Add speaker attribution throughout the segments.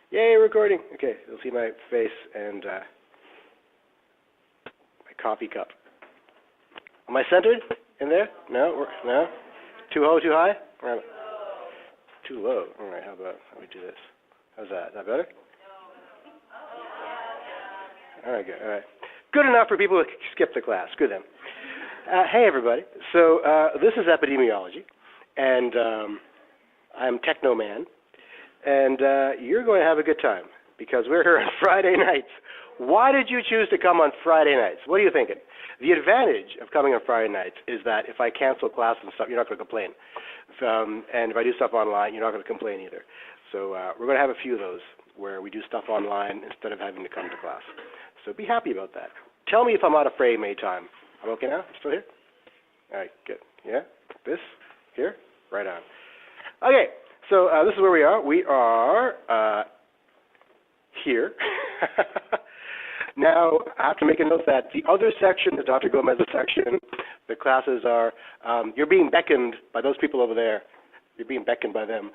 Speaker 1: Yay, recording. Okay, you'll see my face and my coffee cup. Am I centered in there? No? No? Too low, too high? Or too low. All right, how we do this? How's that? Is that better? All right, good. All right. Good enough for people who skip the class. Good then. Hey, everybody. So this is epidemiology, and I'm Techno Man, and you're going to have a good time because we're here on Friday nights. Why did you choose to come on Friday nights? What are you thinking? The advantage of coming on Friday nights is that if I cancel class and stuff, you're not going to complain. And if I do stuff online, you're not going to complain either. So we're going to have a few of those where we do stuff online instead of having to come to class. So be happy about that. Tell me if I'm out of frame anytime. I'm okay now? Still here? All right, good. Yeah? This? Here? Right on. Okay, so this is where we are. We are here. Now, I have to make a note that the other section, the Dr. Gomez's section, the classes are, you're being beckoned by those people over there. You're being beckoned by them.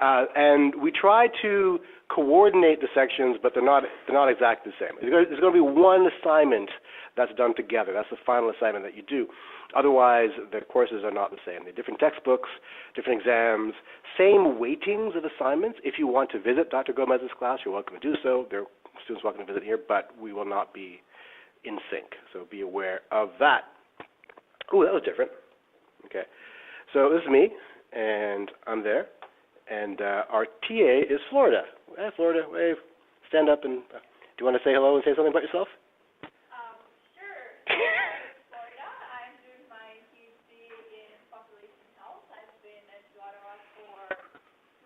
Speaker 1: And we try to coordinate the sections, but they're not exactly the same. There's going to be one assignment that's done together. That's the final assignment that you do. Otherwise, the courses are not the same. They're different textbooks, different exams, same weightings of assignments. If you want to visit Dr. Gomez's class, you're welcome to do so. There are students welcome to visit here, but we will not be in sync, so be aware of that. Ooh, that was different. Okay. So this is me, and I'm there. And our TA is Florida. Hey, Florida, wave. Stand up and do you want to say hello and say something about yourself?
Speaker 2: Sure. I'm Florida. I'm doing my PhD in population health. I've been at Ottawa for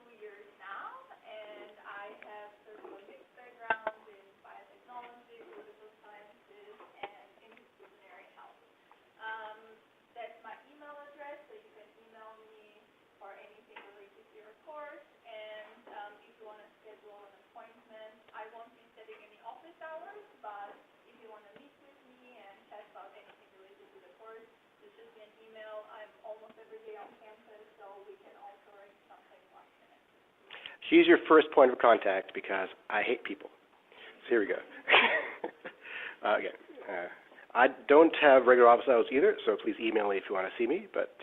Speaker 2: 2 years now, and I have sort of a mixed background in biotechnology, political sciences, and interdisciplinary health. That's my email address, so you can email me for anything related to your course, and if you want to schedule an appointment, I won't be setting any office hours, but if you want to meet with me and chat about anything related to the course, just shoot me an email. I'm almost every day on campus, so we can also arrange something last minute.
Speaker 1: She's your first point of contact because I hate people. So here we go. Again, I don't have regular office hours either, so please email me if you want to see me, but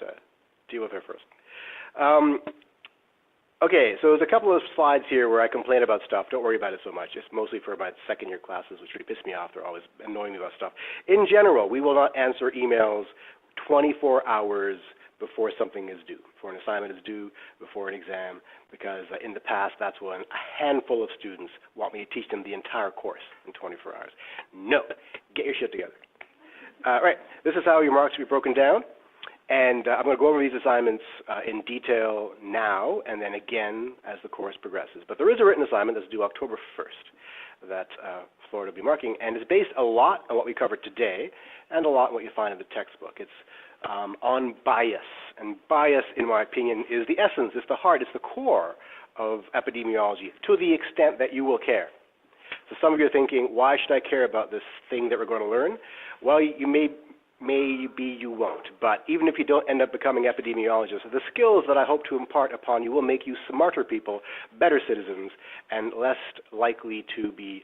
Speaker 1: deal with her first. Okay, so there's a couple of slides here where I complain about stuff. Don't worry about it so much. It's mostly for my second-year classes, which really piss me off. They're always annoying me about stuff. In general, we will not answer emails 24 hours before something is due, before an assignment is due, before an exam, because in the past, that's when a handful of students want me to teach them the entire course in 24 hours. No, get your shit together. Right, this is how your marks will be broken down. And I'm going to go over these assignments in detail now and then again as the course progresses. But there is a written assignment that's due October 1st that Florida will be marking, and it's based a lot on what we covered today and a lot on what you find in the textbook. It's on bias, and bias, in my opinion, is the essence, it's the heart, it's the core of epidemiology to the extent that you will care. So some of you are thinking, why should I care about this thing that we're going to learn? Well, you maybe you won't, but even if you don't end up becoming epidemiologists, the skills that I hope to impart upon you will make you smarter people, better citizens, and less likely to be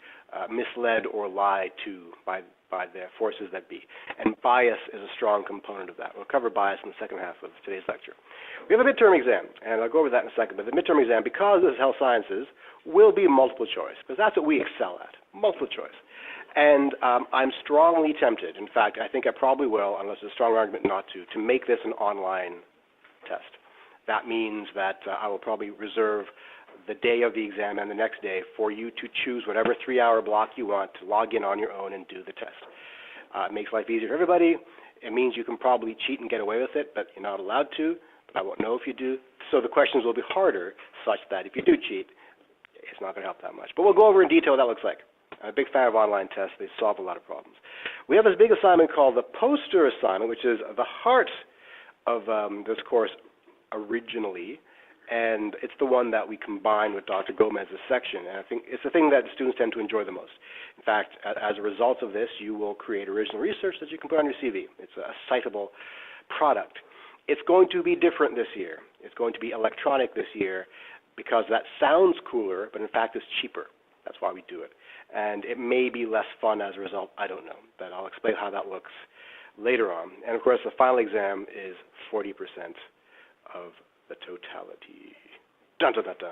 Speaker 1: misled or lied to by the forces that be. And bias is a strong component of that. We'll cover bias in the second half of today's lecture. We have a midterm exam, and I'll go over that in a second, but the midterm exam, because this is health sciences, will be multiple choice, because that's what we excel at, multiple choice. And I'm strongly tempted, in fact, I think I probably will, unless there's a strong argument not to make this an online test. That means that I will probably reserve the day of the exam and the next day for you to choose whatever 3-hour block you want to log in on your own and do the test. It makes life easier for everybody. It means you can probably cheat and get away with it, but you're not allowed to, but I won't know if you do. So the questions will be harder such that if you do cheat, it's not going to help that much. But we'll go over in detail what that looks like. I'm a big fan of online tests. They solve a lot of problems. We have this big assignment called the poster assignment, which is the heart of this course originally, and it's the one that we combine with Dr. Gomez's section. And I think it's the thing that students tend to enjoy the most. In fact, as a result of this, you will create original research that you can put on your CV. It's a citable product. It's going to be different this year. It's going to be electronic this year because that sounds cooler, but in fact it's cheaper. That's why we do it. And it may be less fun as a result. I don't know. But I'll explain how that looks later on. And of course, the final exam is 40% of the totality. Dun, dun, dun, dun.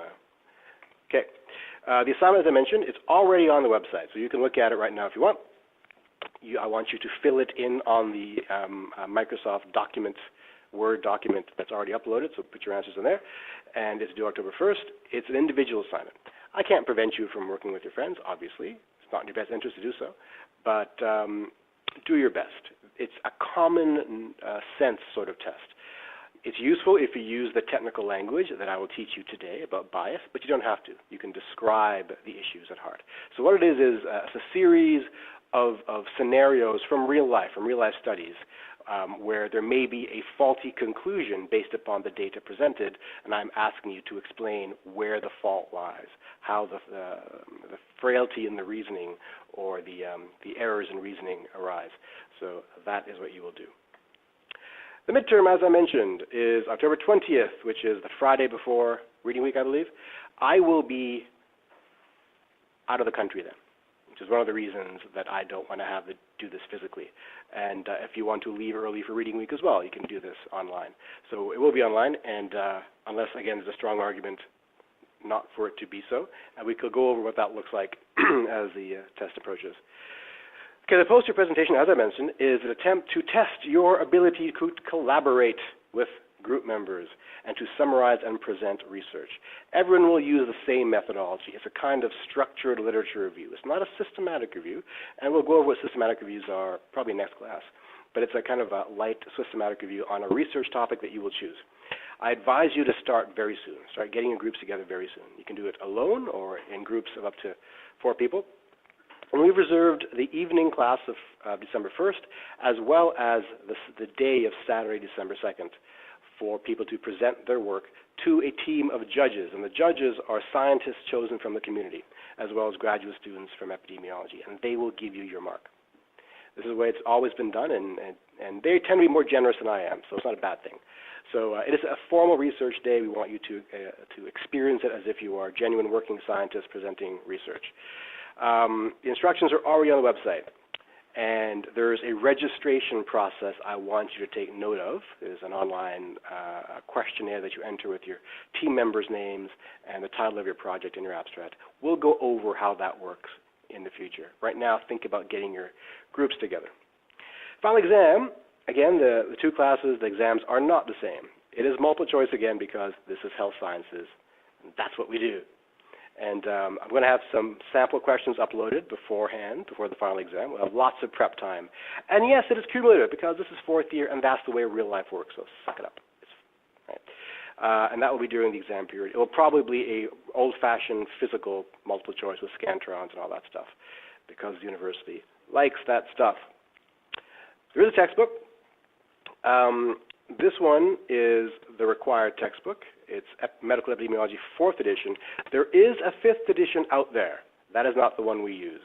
Speaker 1: Okay. The assignment, as I mentioned, it's already on the website, so you can look at it right now if you want. I want you to fill it in on the Microsoft document, Word document that's already uploaded, so put your answers in there. And it's due October 1st. It's an individual assignment. I can't prevent you from working with your friends, obviously. It's not in your best interest to do so. But do your best. It's a common sense sort of test. It's useful if you use the technical language that I will teach you today about bias, but you don't have to. You can describe the issues at heart. So what it is it's a series of scenarios from real life studies, where there may be a faulty conclusion based upon the data presented, and I'm asking you to explain where the fault lies, how the frailty in the reasoning or the errors in reasoning arise. So that is what you will do. The midterm, as I mentioned, is October 20th, which is the Friday before Reading Week, I believe. I will be out of the country then, which is one of the reasons that I don't want to do this physically. And if you want to leave early for Reading Week as well, you can do this online. So it will be online, and unless, again, there's a strong argument not for it to be so, and we could go over what that looks like as the test approaches. Okay, the poster presentation, as I mentioned, is an attempt to test your ability to collaborate with group members and to summarize and present research. Everyone will use the same methodology. It's a kind of structured literature review. It's not a systematic review, and we'll go over what systematic reviews are probably next class. But it's a kind of a light systematic review on a research topic that you will choose. I advise you to start very soon. Start getting your groups together very soon. You can do it alone or in groups of up to 4 people. And we've reserved the evening class of December 1st, as well as the day of Saturday, December 2nd, for people to present their work to a team of judges. And the judges are scientists chosen from the community, as well as graduate students from epidemiology, and they will give you your mark. This is the way it's always been done, and they tend to be more generous than I am, so it's not a bad thing. So it is a formal research day. We want you to experience it as if you are genuine working scientists presenting research. The instructions are already on the website, and there's a registration process I want you to take note of. There's an online questionnaire that you enter with your team members' names and the title of your project and your abstract. We'll go over how that works in the future. Right now, think about getting your groups together. Final exam, again, the 2 classes, the exams are not the same. It is multiple choice again because this is health sciences, and that's what we do. And I'm going to have some sample questions uploaded beforehand, before the final exam. We'll have lots of prep time. And yes, it is cumulative because this is 4th year, and that's the way real life works, so suck it up. Right. And that will be during the exam period. It will probably be a old-fashioned physical multiple choice with scantrons and all that stuff because the university likes that stuff. There is a textbook. This one is the required textbook. It's Medical Epidemiology 4th edition. There is a 5th edition out there. That is not the one we use.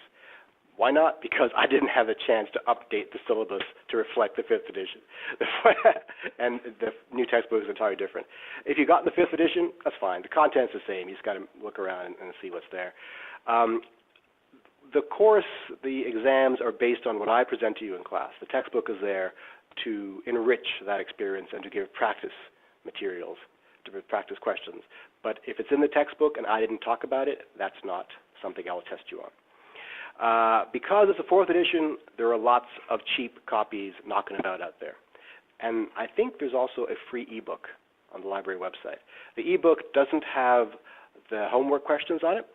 Speaker 1: Why not? Because I didn't have a chance to update the syllabus to reflect the 5th edition. And the new textbook is entirely different. If you got the 5th edition, that's fine. The content's the same. You just got to look around and see what's there. The course, the exams are based on what I present to you in class. The textbook is there to enrich that experience and to give practice materials, to practice questions. But if it's in the textbook and I didn't talk about it, that's not something I will test you on. Because it's a 4th edition, there are lots of cheap copies knocking about out there. And I think there's also a free ebook on the library website. The ebook doesn't have the homework questions on it,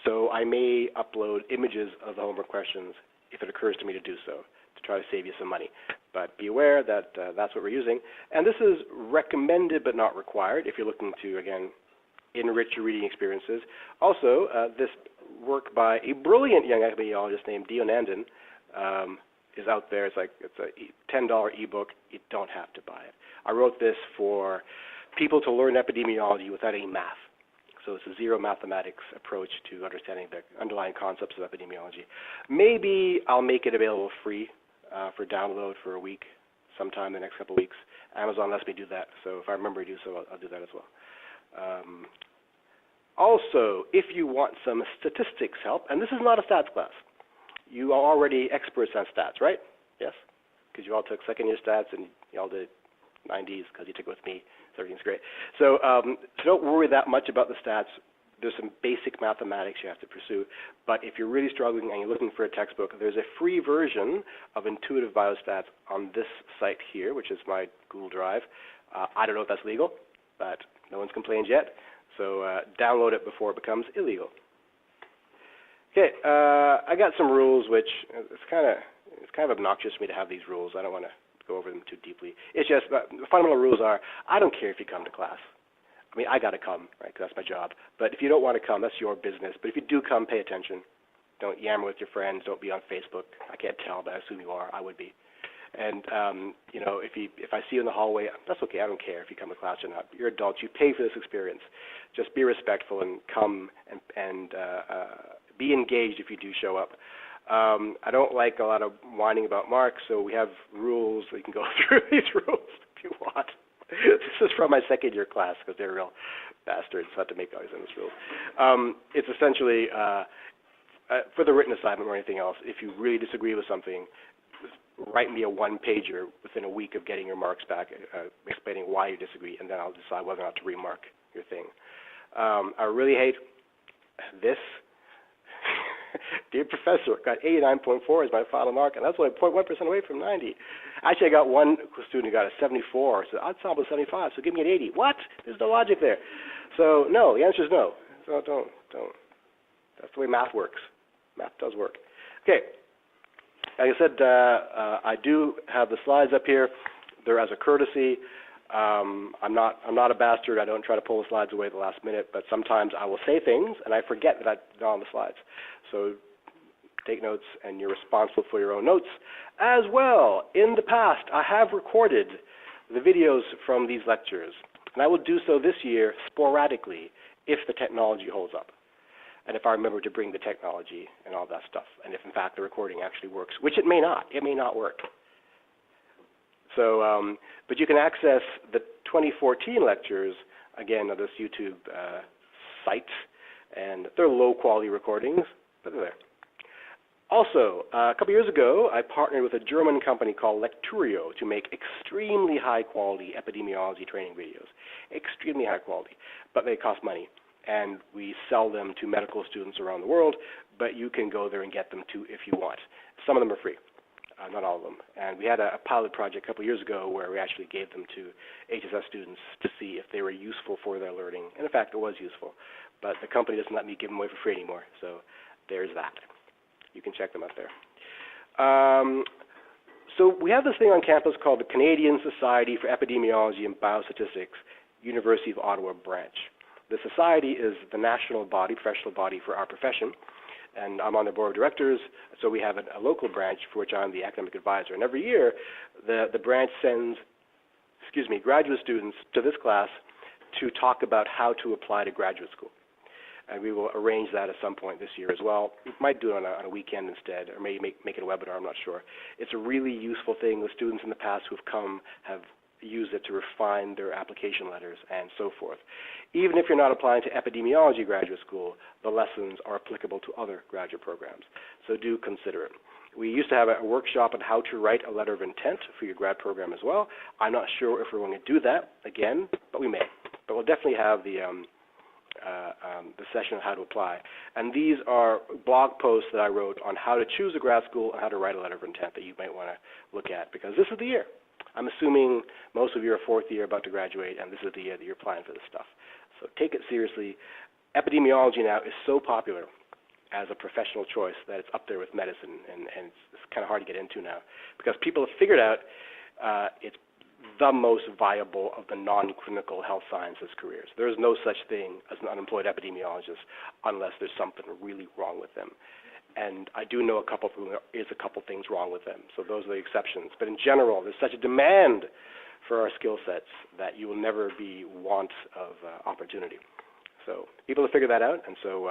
Speaker 1: so I may upload images of the homework questions if it occurs to me to do so, to try to save you some money. But be aware that that's what we're using. And this is recommended but not required if you're looking to, again, enrich your reading experiences. Also, this work by a brilliant young epidemiologist named Dio Nandan is out there. It's a $10 ebook. You don't have to buy it. I wrote this for people to learn epidemiology without any math. So it's a zero mathematics approach to understanding the underlying concepts of epidemiology. Maybe I'll make it available free for download for a week sometime in the next couple of weeks. Amazon lets me do that, so if I remember to do so, I'll do that as well. Also, if you want some statistics help, and this is not a stats class, you are already experts on stats, right? Yes? Because you all took second-year stats, and you all did 90s because you took it with me, so everything's great. So don't worry that much about the stats. There's some basic mathematics you have to pursue, but if you're really struggling and you're looking for a textbook, there's a free version of Intuitive Biostats on this site here, which is my Google Drive. I don't know if that's legal, but no one's complained yet, so download it before it becomes illegal. Okay, I got some rules, which it's kind of obnoxious for me to have these rules. I don't want to go over them too deeply. It's just the fundamental rules are: I don't care if you come to class. I mean, I got to come, right, because that's my job. But if you don't want to come, that's your business. But if you do come, pay attention. Don't yammer with your friends. Don't be on Facebook. I can't tell, but I assume you are. I would be. And, you know, if I see you in the hallway, that's okay. I don't care if you come to class or not. You're adults. You pay for this experience. Just be respectful and come and be engaged if you do show up. I don't like a lot of whining about marks, so we have rules. We can go through these rules if you want. This is from my second-year class because they're real bastards. So I have to make all these rules. It's essentially for the written assignment or anything else, if you really disagree with something, write me a one-pager within a week of getting your marks back, explaining why you disagree, and then I'll decide whether or not to remark your thing. I really hate this. Dear Professor, got 89.4 as my final mark, and that's only 0.1% away from 90. Actually, I got one student who got a 74, so I'd sample 75, so give me an 80. What? There's no logic there. So, no, the answer is no. So don't. That's the way math works. Math does work. Okay. Like I said, I do have the slides up here. They're as a courtesy. I'm not a bastard. I don't try to pull the slides away at the last minute, but sometimes I will say things and I forget that they're on the slides. So take notes, and you're responsible for your own notes as well. In the past, I have recorded the videos from these lectures, and I will do so this year sporadically if the technology holds up, and if I remember to bring the technology and all that stuff, and if in fact the recording actually works, which it may not. It may not work. So, but you can access the 2014 lectures, again, on this YouTube site, and they're low-quality recordings, but they're there. Also, a couple years ago, I partnered with a German company called Lecturio to make extremely high-quality epidemiology training videos. Extremely high quality, but they cost money, and we sell them to medical students around the world, but you can go there and get them too if you want. Some of them are free. Not all of them. And we had a pilot project a couple years ago where we actually gave them to HSS students to see if they were useful for their learning. And in fact, it was useful. But the company doesn't let me give them away for free anymore. So there's that. You can check them out there. So we have this thing on campus called the Canadian Society for Epidemiology and Biostatistics, University of Ottawa branch. The society is the national body, professional body for our profession. And I'm on the board of directors, so we have a local branch for which I'm the academic advisor. And every year, the branch sends, graduate students to this class to talk about how to apply to graduate school. And we will arrange that at some point this year as well. We might do it on a weekend instead, or maybe make it a webinar, I'm not sure. It's a really useful thing. The students in the past who have come have used it to refine their application letters and so forth. Even if you're not applying to epidemiology graduate school, the lessons are applicable to other graduate programs. So do consider it. We used to have a workshop on how to write a letter of intent for your grad program as well. I'm not sure if we're going to do that again, but we may. But we'll definitely have the session on how to apply. And these are blog posts that I wrote on how to choose a grad school and how to write a letter of intent that you might want to look at, because this is the year. I'm assuming most of you are fourth year about to graduate, and this is the year that you're applying for this stuff. So take it seriously. Epidemiology now is so popular as a professional choice that it's up there with medicine, and it's kind of hard to get into now because people have figured out it's the most viable of the non-clinical health sciences careers. There is no such thing as an unemployed epidemiologist unless there's something really wrong with them. And I do know a couple things wrong with them, so those are the exceptions. But in general, there's such a demand for our skill sets that you will never be want of opportunity. So people have figured that out, and so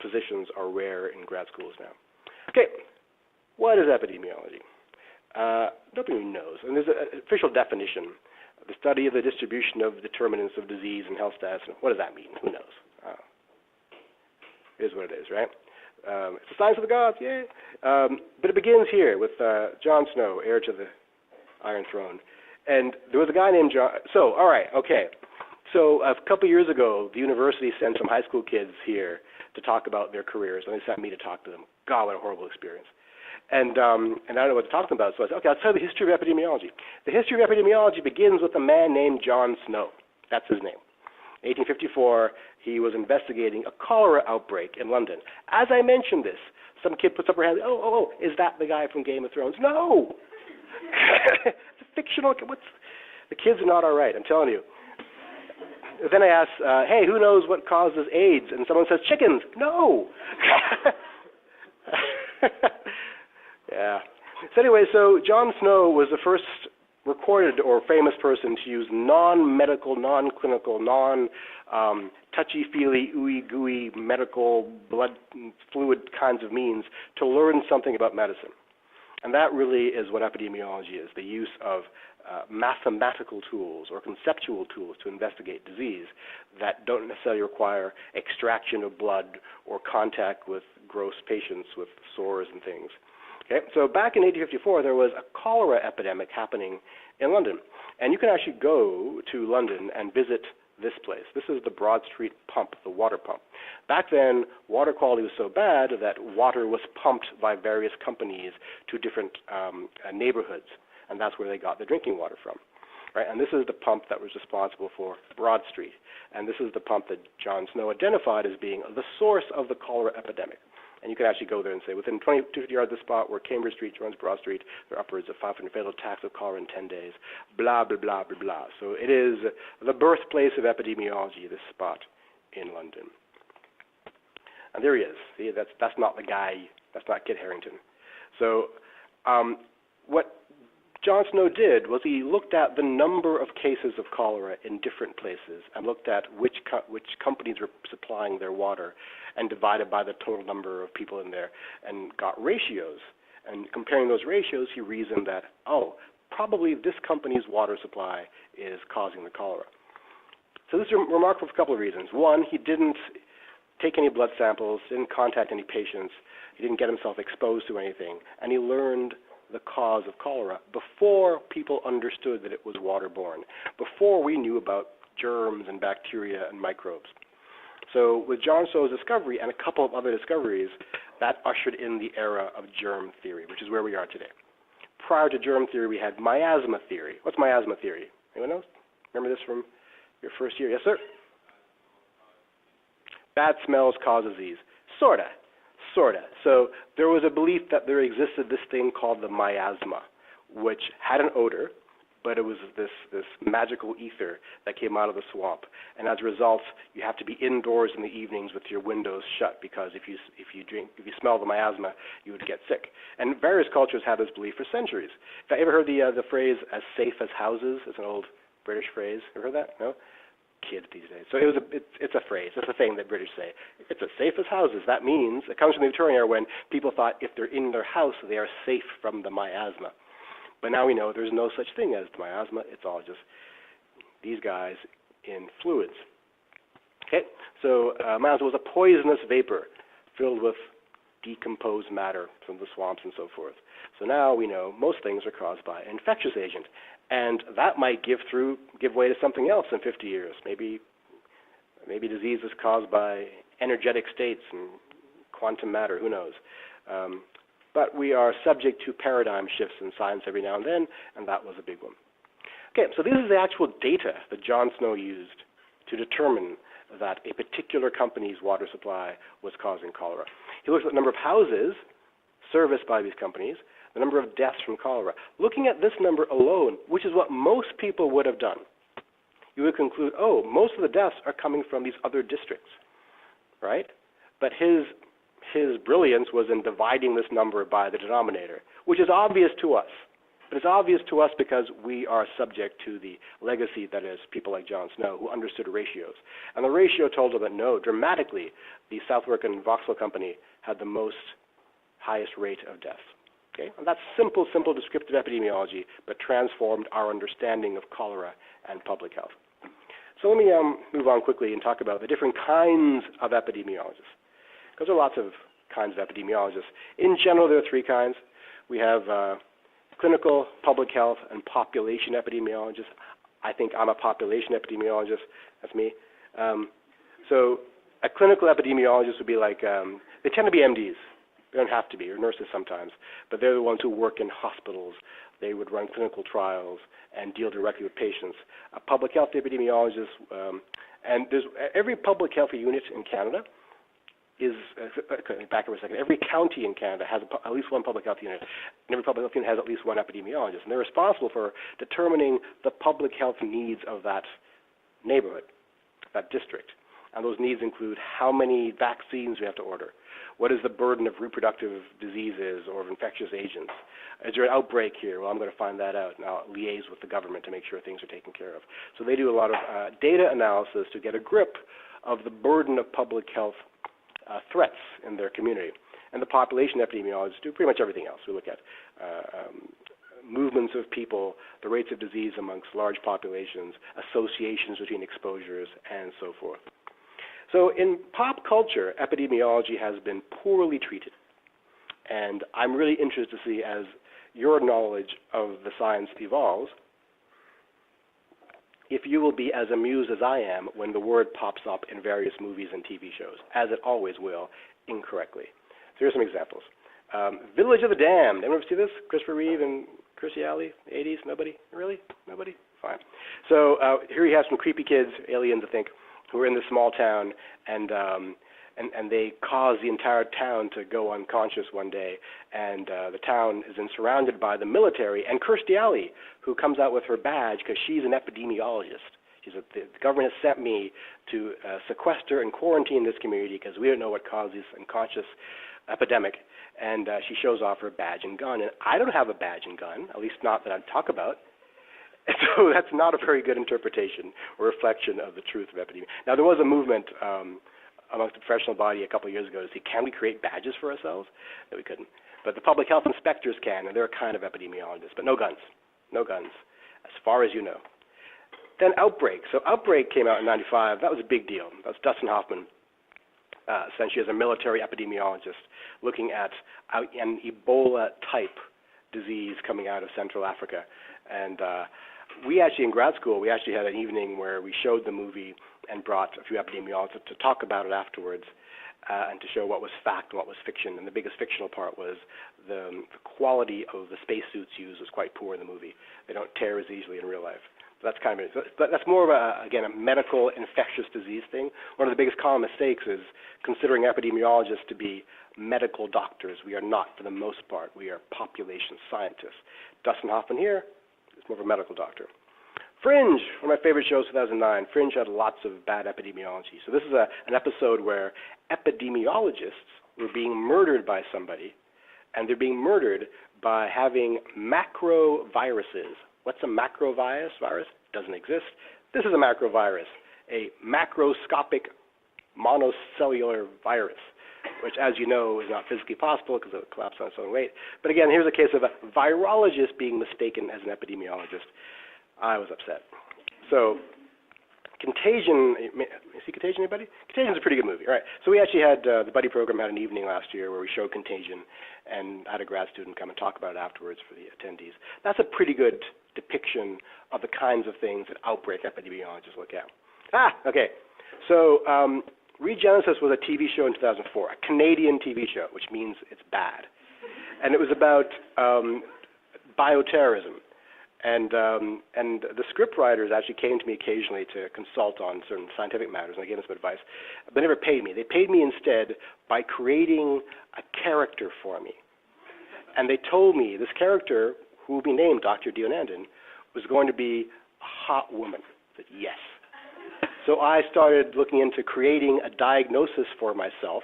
Speaker 1: positions are rare in grad schools now. Okay, what is epidemiology? Nobody really knows. And there's an official definition: the study of the distribution of determinants of disease and health status. What does that mean? Who knows? It is what it is, right? It's the science of the gods, yay! But it begins here with Jon Snow, heir to the Iron Throne. And there was a guy named John. So, all right, okay. So a couple years ago, the university sent some high school kids here to talk about their careers, and they sent me to talk to them. God, what a horrible experience. And I don't know what to talk to them about, so I said, okay, I'll tell you the history of epidemiology. The history of epidemiology begins with a man named Jon Snow. That's his name. In 1854, he was investigating a cholera outbreak in London. As I mentioned this, some kid puts up her hand, oh, is that the guy from Game of Thrones? No! It's a fictional, the kids are not all right, I'm telling you. Then I ask, hey, who knows what causes AIDS? And someone says, chickens. No! Yeah. So anyway, so Jon Snow was the first recorded or famous person to use non-medical, non-clinical, non-touchy-feely, ooey-gooey medical blood fluid kinds of means to learn something about medicine. And that really is what epidemiology is, the use of mathematical tools or conceptual tools to investigate disease that don't necessarily require extraction of blood or contact with gross patients with sores and things. Okay, so back in 1854, there was a cholera epidemic happening in London. And you can actually go to London and visit this place. This is the Broad Street pump, the water pump. Back then, water quality was so bad that water was pumped by various companies to different neighborhoods, and that's where they got the drinking water from. Right? And this is the pump that was responsible for Broad Street. And this is the pump that Jon Snow identified as being the source of the cholera epidemic. And you can actually go there and say, within 250 yards of the spot where Cambridge Street joins Broad Street, there are upwards of 500 fatal attacks of cholera in 10 days, blah, blah, blah, blah, blah. So it is the birthplace of epidemiology, this spot in London. And there he is. See, that's not the guy, that's not Kit Harington. So what Jon Snow did was he looked at the number of cases of cholera in different places and looked at which companies were supplying their water and divided by the total number of people in there and got ratios. And comparing those ratios, he reasoned that, probably this company's water supply is causing the cholera. So this is remarkable for a couple of reasons. One, he didn't take any blood samples, didn't contact any patients, he didn't get himself exposed to anything, and he learned the cause of cholera before people understood that it was waterborne, before we knew about germs and bacteria and microbes. So with Jon Snow's discovery and a couple of other discoveries, that ushered in the era of germ theory, which is where we are today. Prior to germ theory, we had miasma theory. What's miasma theory? Anyone else? Remember this from your first year? Yes, sir? Bad smells cause disease. Sorta. So there was a belief that there existed this thing called the miasma, which had an odor, but it was this magical ether that came out of the swamp. And as a result, you have to be indoors in the evenings with your windows shut, because if you smell the miasma, you would get sick. And various cultures had this belief for centuries. Have you ever heard the phrase "as safe as houses"? It's an old British phrase. Ever heard that? No? Kids these days. So it's a phrase. It's a thing that British say. It's as safe as houses. That means it comes from the Victorian era when people thought if they're in their house, they are safe from the miasma. But now we know there's no such thing as the miasma. It's all just these guys in fluids. Okay, so miasma was a poisonous vapor filled with decomposed matter from the swamps and so forth. So now we know most things are caused by an infectious agent. And that might give way to something else in 50 years. Maybe disease is caused by energetic states and quantum matter, who knows. But we are subject to paradigm shifts in science every now and then, and that was a big one. Okay, so this is the actual data that Jon Snow used to determine that a particular company's water supply was causing cholera. He looked at the number of houses serviced by these companies, the number of deaths from cholera. Looking at this number alone, which is what most people would have done, you would conclude, most of the deaths are coming from these other districts, right? But his brilliance was in dividing this number by the denominator, which is obvious to us. But it's obvious to us because we are subject to the legacy that is people like Jon Snow who understood ratios. And the ratio told him that no, dramatically, the Southwark and Vauxhall Company had the highest rate of deaths. Okay? And that's simple descriptive epidemiology, but transformed our understanding of cholera and public health. So let me move on quickly and talk about the different kinds of epidemiologists, because there are lots of kinds of epidemiologists. In general, there are three kinds. We have clinical, public health, and population epidemiologists. I think I'm a population epidemiologist. That's me. So a clinical epidemiologist would be like, they tend to be MDs. They don't have to be, or nurses sometimes, but they're the ones who work in hospitals. They would run clinical trials and deal directly with patients. A public health epidemiologist, and there's every public health unit in Canada is, back up a second, every county in Canada has at least one public health unit, and every public health unit has at least one epidemiologist, and they're responsible for determining the public health needs of that neighborhood, that district. And those needs include how many vaccines we have to order, what is the burden of reproductive diseases or of infectious agents, is there an outbreak here? Well, I'm going to find that out, and I'll liaise with the government to make sure things are taken care of. So they do a lot of data analysis to get a grip of the burden of public health threats in their community. And the population epidemiologists do pretty much everything else. We look at movements of people, the rates of disease amongst large populations, associations between exposures, and so forth. So in pop culture, epidemiology has been poorly treated. And I'm really interested to see, as your knowledge of the science evolves, if you will be as amused as I am when the word pops up in various movies and TV shows, as it always will, incorrectly. So here's some examples. Village of the Damned. Anyone ever see this? Christopher Reeve and Kirstie Alley, 80s? Nobody? Really? Nobody? Fine. So here you have some creepy kids, aliens I think, who are in this small town, and they cause the entire town to go unconscious one day, and the town is then surrounded by the military and Kirstie Alley, who comes out with her badge because she's an epidemiologist. She said, the government has sent me to sequester and quarantine this community because we don't know what caused this unconscious epidemic, and she shows off her badge and gun, and I don't have a badge and gun, at least not that I'd talk about. And so that's not a very good interpretation or reflection of the truth of epidemiology. Now, there was a movement amongst the professional body a couple of years ago to see, can we create badges for ourselves? No, we couldn't. But the public health inspectors can, and they're a kind of epidemiologists, but no guns. No guns, as far as you know. Then Outbreak. So Outbreak came out in 95. That was a big deal. That was Dustin Hoffman, essentially as a military epidemiologist, looking at an Ebola-type disease coming out of Central Africa. And we actually, in grad school, we actually had an evening where we showed the movie and brought a few epidemiologists to talk about it afterwards and to show what was fact and what was fiction. And the biggest fictional part was the quality of the spacesuits used was quite poor in the movie. They don't tear as easily in real life. That's kind of it. But that's more of a medical infectious disease thing. One of the biggest common mistakes is considering epidemiologists to be medical doctors. We are not, for the most part. We are population scientists. Dustin Hoffman here is more of a medical doctor. Fringe, one of my favorite shows, 2009. Fringe had lots of bad epidemiology. So this is an episode where epidemiologists were being murdered by somebody, and they're being murdered by having macroviruses. What's a macrovirus? Doesn't exist. This is a macrovirus, a macroscopic monocellular virus, which, as you know, is not physically possible because it would collapse on its own weight. But again, here's a case of a virologist being mistaken as an epidemiologist. I was upset. So Contagion, you see Contagion, anybody? Contagion's a pretty good movie. All right. So we actually had, the buddy program had an evening last year where we showed Contagion, and I had a grad student come and talk about it afterwards for the attendees. That's a pretty good depiction of the kinds of things that outbreak epidemiologists look at. Okay. So Regenesis was a TV show in 2004, a Canadian TV show, which means it's bad. And it was about bioterrorism. And the script writers actually came to me occasionally to consult on certain scientific matters, and I gave them some advice. But they never paid me. They paid me instead by creating a character for me. And they told me this character, who will be named Dr. Deonandan, was going to be a hot woman. I said, yes. So I started looking into creating a diagnosis for myself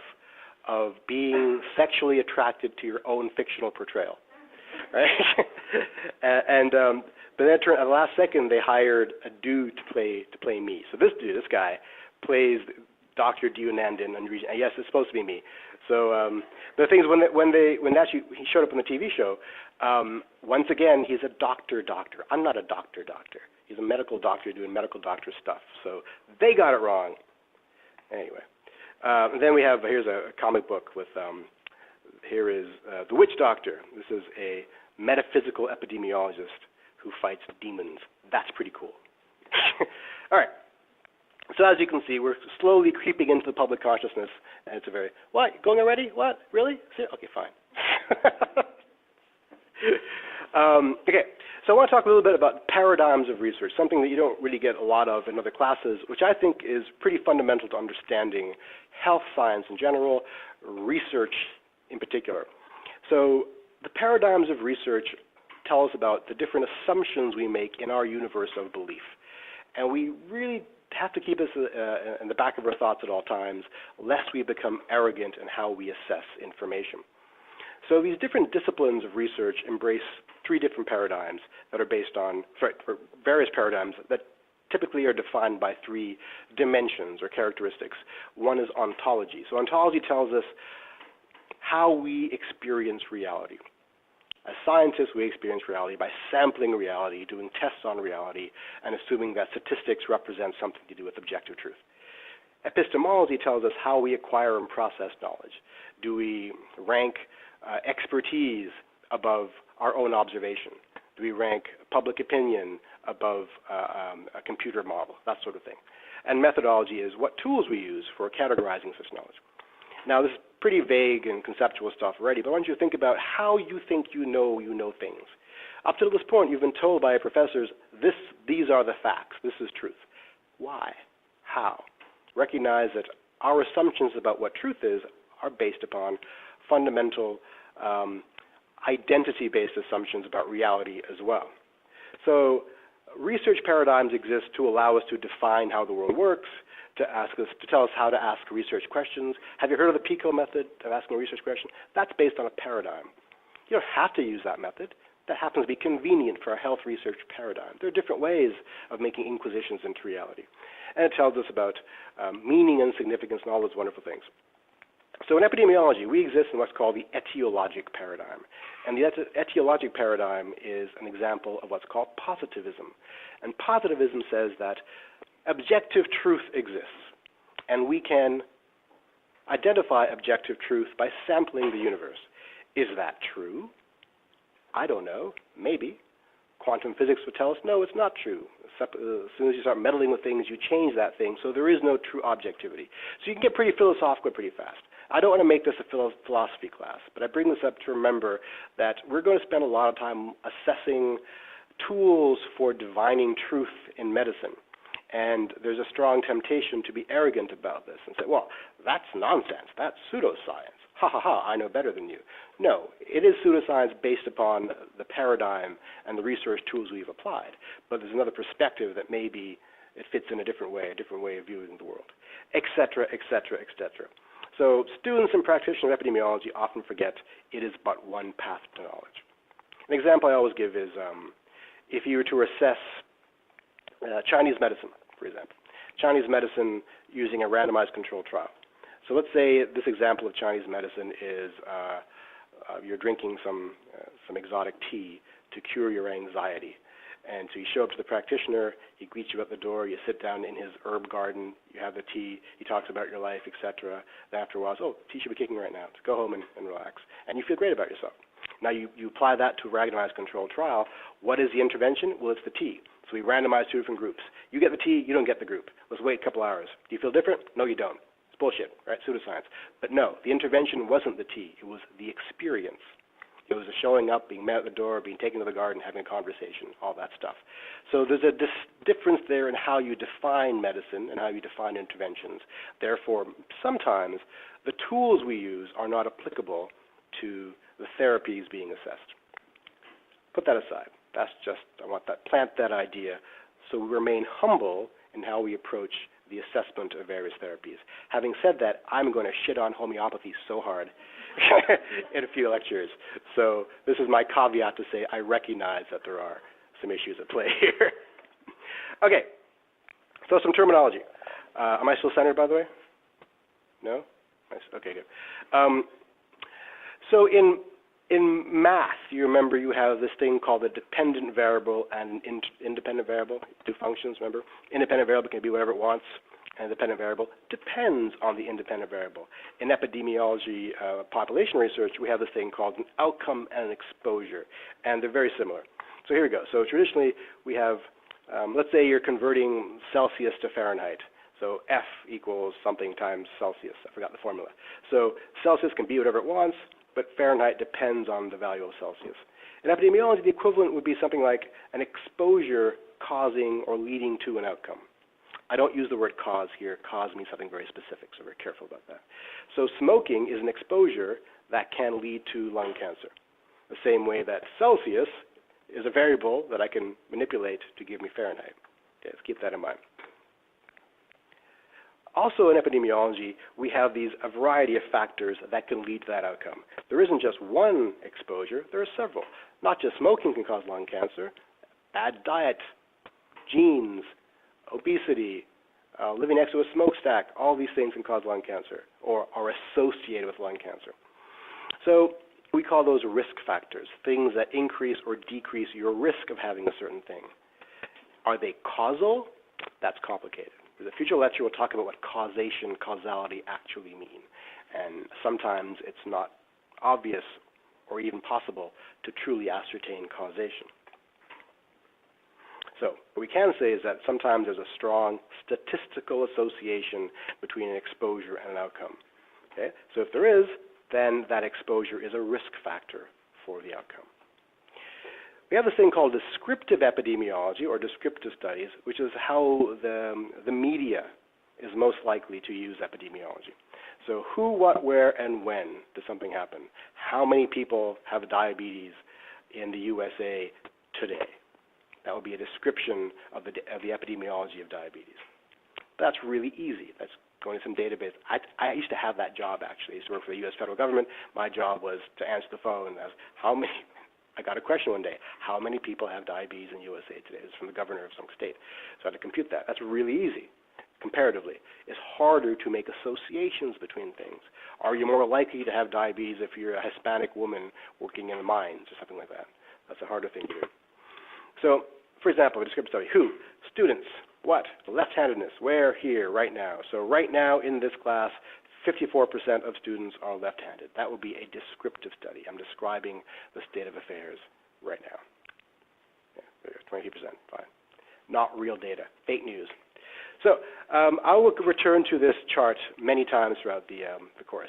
Speaker 1: of being sexually attracted to your own fictional portrayal. Right? But then at the last second, they hired a dude to play me. So this dude, this guy, plays Dr. Dewanandan and yes, it's supposed to be me. So the things when actually he showed up on the TV show, once again he's a doctor. I'm not a doctor. He's a medical doctor doing medical doctor stuff. So they got it wrong. Anyway, then we have here's a comic book with here is the Witch Doctor. This is a metaphysical epidemiologist who fights demons. That's pretty cool. All right. So as you can see, we're slowly creeping into the public consciousness, and it's a very, what, going already? What, really? Okay, fine. Okay, so I want to talk a little bit about paradigms of research, something that you don't really get a lot of in other classes, which I think is pretty fundamental to understanding health science in general, research in particular. So the paradigms of research tell us about the different assumptions we make in our universe of belief. And we really have to keep this in the back of our thoughts at all times, lest we become arrogant in how we assess information. So these different disciplines of research embrace three different paradigms that are based on, various paradigms that typically are defined by three dimensions or characteristics. One is ontology. So ontology tells us how we experience reality. As scientists, we experience reality by sampling reality, doing tests on reality, and assuming that statistics represent something to do with objective truth. Epistemology tells us how we acquire and process knowledge. Do we rank expertise above our own observation? Do we rank public opinion above a computer model, that sort of thing? And methodology is what tools we use for categorizing such knowledge. Now, this is pretty vague and conceptual stuff already, but I want you to think about how you think you know things. Up to this point, you've been told by your professors, these are the facts, this is truth. Why? How? Recognize that our assumptions about what truth is are based upon fundamental identity-based assumptions about reality as well. So research paradigms exist to allow us to define how the world works, to tell us how to ask research questions. Have you heard of the PICO method of asking a research question? That's based on a paradigm. You don't have to use that method. That happens to be convenient for a health research paradigm. There are different ways of making inquisitions into reality. And it tells us about meaning and significance and all those wonderful things. So in epidemiology, we exist in what's called the etiologic paradigm. And the etiologic paradigm is an example of what's called positivism. And positivism says that objective truth exists, and we can identify objective truth by sampling the universe. Is that true? I don't know. Maybe. Quantum physics would tell us, no, it's not true. As soon as you start meddling with things, you change that thing, so there is no true objectivity. So you can get pretty philosophical pretty fast. I don't want to make this a philosophy class, but I bring this up to remember that we're going to spend a lot of time assessing tools for divining truth in medicine. And there's a strong temptation to be arrogant about this and say, well, that's nonsense. That's pseudoscience. Ha, ha, ha, I know better than you. No, it is pseudoscience based upon the paradigm and the research tools we've applied. But there's another perspective that maybe it fits in a different way of viewing the world, et cetera, et cetera, et cetera. So students and practitioners of epidemiology often forget it is but one path to knowledge. An example I always give is if you were to assess Chinese medicine, for example. Chinese medicine using a randomized controlled trial. So let's say this example of Chinese medicine is you're drinking some exotic tea to cure your anxiety. And so you show up to the practitioner, he greets you at the door, you sit down in his herb garden, you have the tea, he talks about your life, etc. Then after a while, oh, tea should be kicking right now. So go home and relax. And you feel great about yourself. Now you apply that to a randomized controlled trial. What is the intervention? Well, it's the tea. So we randomize two different groups. You get the tea, you don't get the group. Let's wait a couple hours. Do you feel different? No, you don't. It's bullshit, right? Pseudoscience. But no, the intervention wasn't the tea. It was the experience. It was the showing up, being met at the door, being taken to the garden, having a conversation, all that stuff. So there's a difference there in how you define medicine and how you define interventions. Therefore, sometimes the tools we use are not applicable to the therapies being assessed. Put that aside. That's just, I want that, plant that idea so we remain humble in how we approach the assessment of various therapies. Having said that, I'm going to shit on homeopathy so hard in a few lectures. So this is my caveat to say I recognize that there are some issues at play here. Okay, so some terminology. Am I still centered, by the way? No? Nice. Okay, good. So in math, you remember you have this thing called a dependent variable and an independent variable. Two functions, remember? Independent variable can be whatever it wants, and dependent variable depends on the independent variable. In epidemiology, population research, we have this thing called an outcome and an exposure, and they're very similar. So here we go. So traditionally, we have, let's say you're converting Celsius to Fahrenheit. So F equals something times Celsius. I forgot the formula. So Celsius can be whatever it wants, but Fahrenheit depends on the value of Celsius. In epidemiology, the equivalent would be something like an exposure causing or leading to an outcome. I don't use the word cause here. Cause means something very specific, so we're careful about that. So smoking is an exposure that can lead to lung cancer, the same way that Celsius is a variable that I can manipulate to give me Fahrenheit. Okay, let's keep that in mind. Also in epidemiology, we have a variety of factors that can lead to that outcome. There isn't just one exposure, there are several. Not just smoking can cause lung cancer, bad diet, genes, obesity, living next to a smokestack, all these things can cause lung cancer or are associated with lung cancer. So we call those risk factors, things that increase or decrease your risk of having a certain thing. Are they causal? That's complicated. In the future lecture, we'll talk about what causation, causality actually mean. And sometimes it's not obvious or even possible to truly ascertain causation. So what we can say is that sometimes there's a strong statistical association between an exposure and an outcome. Okay? So if there is, then that exposure is a risk factor for the outcome. We have this thing called descriptive epidemiology or descriptive studies, which is how the media is most likely to use epidemiology. So who, what, where, and when does something happen? How many people have diabetes in the USA today? That would be a description of the epidemiology of diabetes. That's really easy. That's going to some database. I used to have that job, actually. I used to work for the U.S. federal government. My job was to answer the phone and ask how many. I got a question one day. How many people have diabetes in the USA today? It's from the governor of some state. So I had to compute that. That's really easy, comparatively. It's harder to make associations between things. Are you more likely to have diabetes if you're a Hispanic woman working in the mines or something like that? That's a harder thing to do. So, for example, a descriptive study. Who? Students. What? Left-handedness. Where? Here, right now. So right now in this class, 54% of students are left-handed. That would be a descriptive study. I'm describing the state of affairs right now. Yeah, 22%, fine. Not real data, fake news. So I will return to this chart many times throughout the course.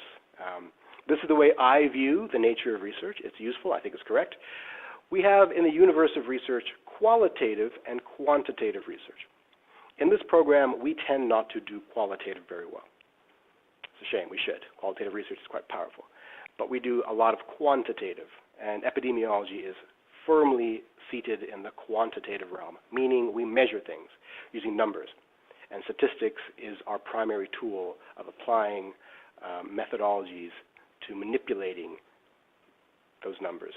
Speaker 1: This is the way I view the nature of research. It's useful. I think it's correct. We have in the universe of research qualitative and quantitative research. In this program, we tend not to do qualitative very well. It's a shame. We should. Qualitative research is quite powerful. But we do a lot of quantitative, and epidemiology is firmly seated in the quantitative realm, meaning we measure things using numbers. And statistics is our primary tool of applying methodologies to manipulating those numbers.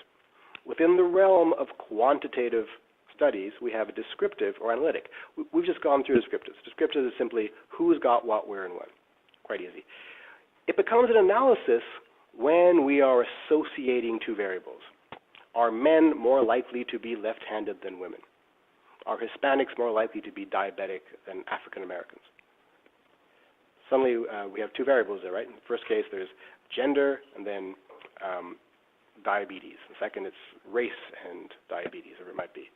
Speaker 1: Within the realm of quantitative studies, we have a descriptive or analytic. We've just gone through descriptives. Descriptive is simply who's got what, where, and when. Quite easy. It becomes an analysis when we are associating two variables. Are men more likely to be left-handed than women? Are Hispanics more likely to be diabetic than African Americans? Suddenly, we have two variables there, right? In the first case, there's gender and then diabetes. The second, it's race and diabetes, or it might be.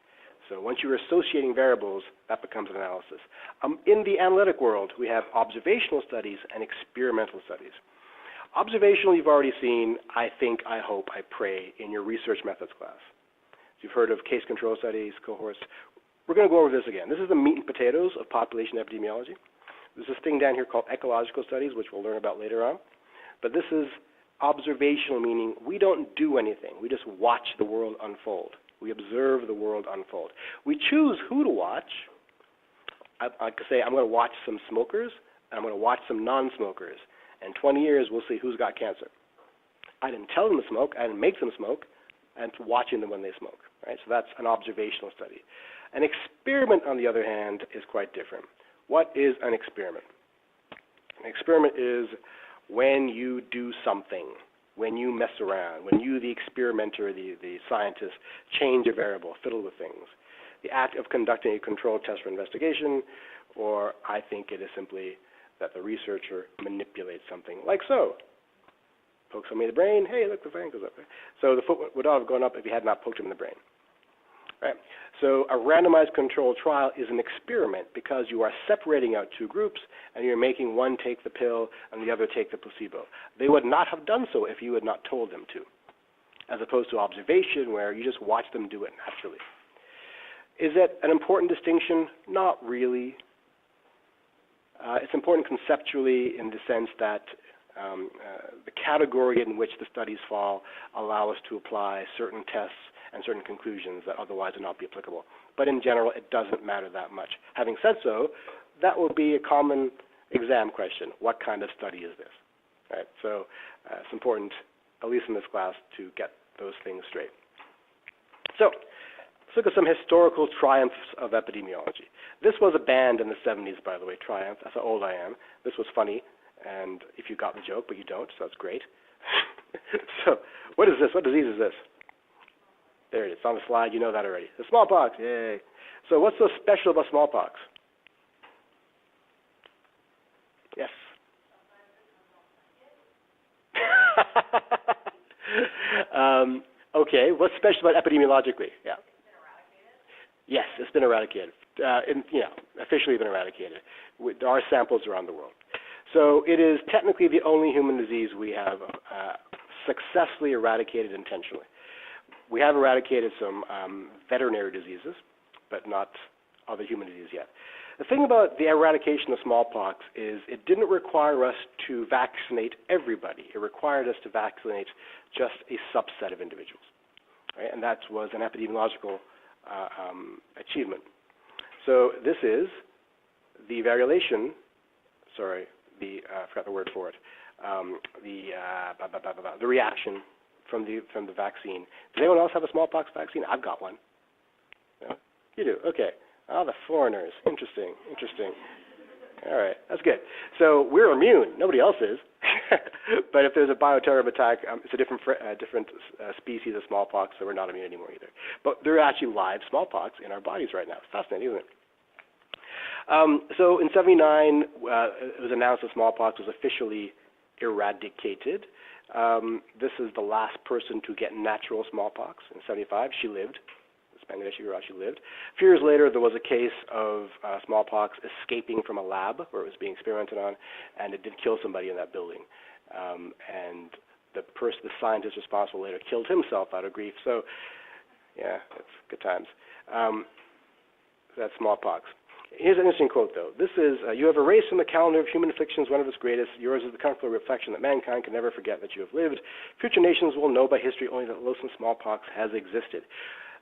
Speaker 1: So once you're associating variables, that becomes an analysis. In the analytic world, we have observational studies and experimental studies. Observational, you've already seen, I think, I hope, I pray, in your research methods class. You've heard of case-control studies, cohorts. We're going to go over this again. This is the meat and potatoes of population epidemiology. There's this thing down here called ecological studies, which we'll learn about later on. But this is observational, meaning we don't do anything. We just watch the world unfold. We observe the world unfold. We choose who to watch. I could say I'm going to watch some smokers, and I'm going to watch some non-smokers. In 20 years, we'll see who's got cancer. I didn't tell them to smoke. I didn't make them smoke. I'm watching them when they smoke. Right? So that's an observational study. An experiment, on the other hand, is quite different. What is an experiment? An experiment is when you do something, when you mess around, when you, the experimenter, the scientist, change a variable, fiddle with things. The act of conducting a controlled test for investigation, or I think it is simply that the researcher manipulates something, like so. Poke somebody in the brain, hey, look, the fan goes up. So the foot would not have gone up if you had not poked him in the brain. Right? So a randomized controlled trial is an experiment because you are separating out two groups and you're making one take the pill and the other take the placebo. They would not have done so if you had not told them to, as opposed to observation where you just watch them do it naturally. Is it an important distinction? Not really. It's important conceptually in the sense that the category in which the studies fall allow us to apply certain tests and certain conclusions that otherwise would not be applicable. But in general, it doesn't matter that much. Having said so, that will be a common exam question. What kind of study is this? Right? So it's important, at least in this class, to get those things straight. So let's look at some historical triumphs of epidemiology. This was a band in the 70s, by the way, Triumph. That's how old I am. This was funny, and if you got the joke, but you don't, so that's great. So what is this? What disease is this? There it is. It's on the slide. You know that already. The smallpox. Yay. So what's so special about smallpox? Yes. Okay. What's special about epidemiologically? Yeah. Yes, it's been eradicated. Officially been eradicated. There are samples around the world. So it is technically the only human disease we have successfully eradicated intentionally. We have eradicated some veterinary diseases, but not other human diseases yet. The thing about the eradication of smallpox is it didn't require us to vaccinate everybody. It required us to vaccinate just a subset of individuals, right? And that was an epidemiological achievement. So this is the variolation, I forgot the word for it, the reaction from the vaccine. Does anyone else have a smallpox vaccine? I've got one. No? You do? Okay. Oh, the foreigners. Interesting. All right, that's good. So we're immune. Nobody else is. But if there's a bioterrorism attack, it's a different species of smallpox, so we're not immune anymore either. But there are actually live smallpox in our bodies right now. It's fascinating, isn't it? So in 1979, it was announced that smallpox was officially eradicated. This is the last person to get natural smallpox in 1975. She lived. Bangladeshi girl, she lived. A few years later, there was a case of smallpox escaping from a lab where it was being experimented on, and it did kill somebody in that building. And the scientist responsible later killed himself out of grief. So, yeah, it's good times. That's smallpox. Here's an interesting quote, though. This is, you have erased from the calendar of human afflictions one of its greatest. Yours is the comfortable reflection that mankind can never forget that you have lived. Future nations will know by history only that loathsome smallpox has existed.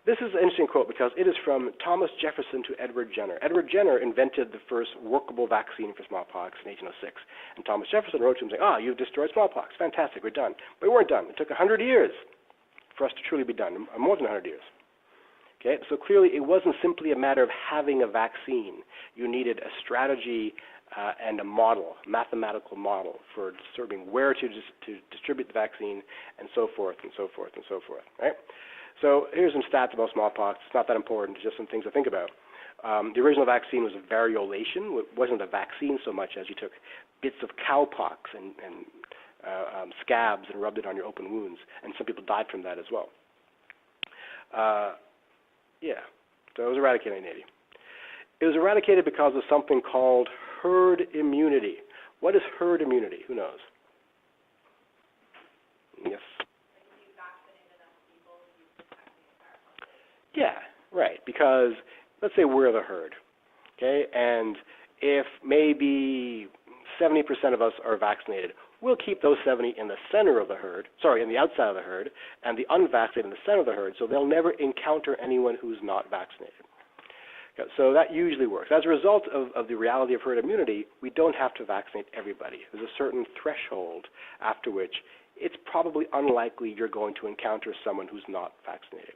Speaker 1: This is an interesting quote because it is from Thomas Jefferson to Edward Jenner. Edward Jenner invented the first workable vaccine for smallpox in 1806. And Thomas Jefferson wrote to him saying, you've destroyed smallpox. Fantastic, we're done. But we weren't done. It took 100 years for us to truly be done, more than 100 years. Okay, so clearly it wasn't simply a matter of having a vaccine. You needed a strategy and a model, mathematical model for determining where to distribute the vaccine and so forth and so forth and so forth, right? So here's some stats about smallpox. It's not that important, just some things to think about. The original vaccine was a variolation. It wasn't a vaccine so much as you took bits of cowpox and scabs and rubbed it on your open wounds, and some people died from that as well. So it was eradicated in 1980. It was eradicated because of something called herd immunity. What is herd immunity? Who knows? Yes. Yeah, right, because let's say we're the herd, okay, and if maybe 70% of us are vaccinated, we'll keep those 70 in the center of the herd, in the outside of the herd, and the unvaccinated in the center of the herd, so they'll never encounter anyone who's not vaccinated. Okay, so that usually works. As a result of the reality of herd immunity, we don't have to vaccinate everybody. There's a certain threshold after which it's probably unlikely you're going to encounter someone who's not vaccinated.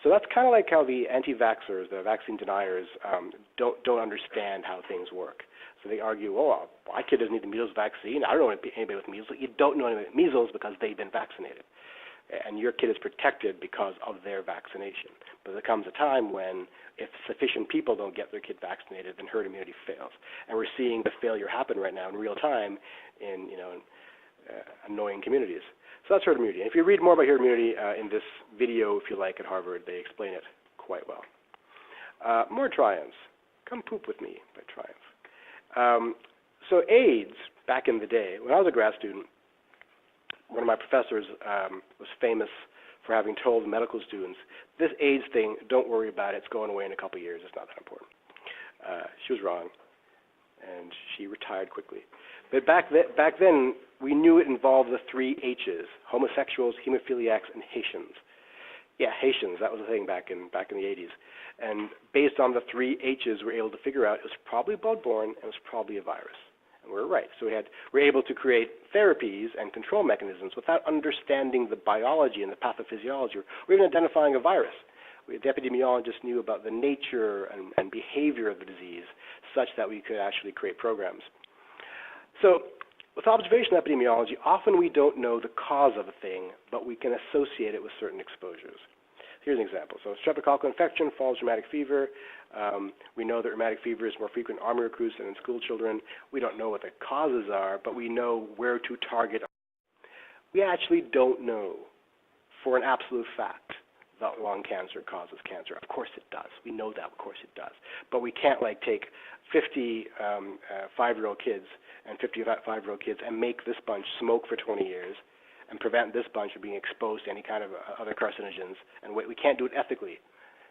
Speaker 1: So that's kind of like how the anti-vaxxers, the vaccine deniers, don't understand how things work. So they argue, oh, my kid doesn't need the measles vaccine. I don't know anybody with measles. You don't know anybody with measles because they've been vaccinated. And your kid is protected because of their vaccination. But there comes a time when if sufficient people don't get their kid vaccinated, then herd immunity fails. And we're seeing the failure happen right now in real time in annoying communities. So that's herd immunity. And if you read more about herd immunity in this video, if you like, at Harvard, they explain it quite well. More triumphs. Come poop with me by Triumph. So AIDS, back in the day, when I was a grad student, one of my professors was famous for having told medical students, this AIDS thing, don't worry about it, it's going away in a couple of years, it's not that important. She was wrong, and she retired quickly. But back then, we knew it involved the 3 H's, homosexuals, hemophiliacs, and Haitians. Yeah, Haitians, that was the thing back in the 80s. And based on the 3 H's, we were able to figure out it was probably bloodborne and it was probably a virus. And we were right. So we were able to create therapies and control mechanisms without understanding the biology and the pathophysiology or even identifying a virus. The epidemiologists knew about the nature and behavior of the disease such that we could actually create programs. So with observational epidemiology, often we don't know the cause of a thing, but we can associate it with certain exposures. Here's an example. So streptococcal infection follows rheumatic fever. We know that rheumatic fever is more frequent in Army recruits than in school children. We don't know what the causes are, but we know where to target. We actually don't know for an absolute fact that lung cancer causes cancer. Of course it does. We know that. Of course it does. But we can't take 50 5-year-old kids and 55-year-old kids and make this bunch smoke for 20 years and prevent this bunch from being exposed to any kind of other carcinogens. And we can't do it ethically,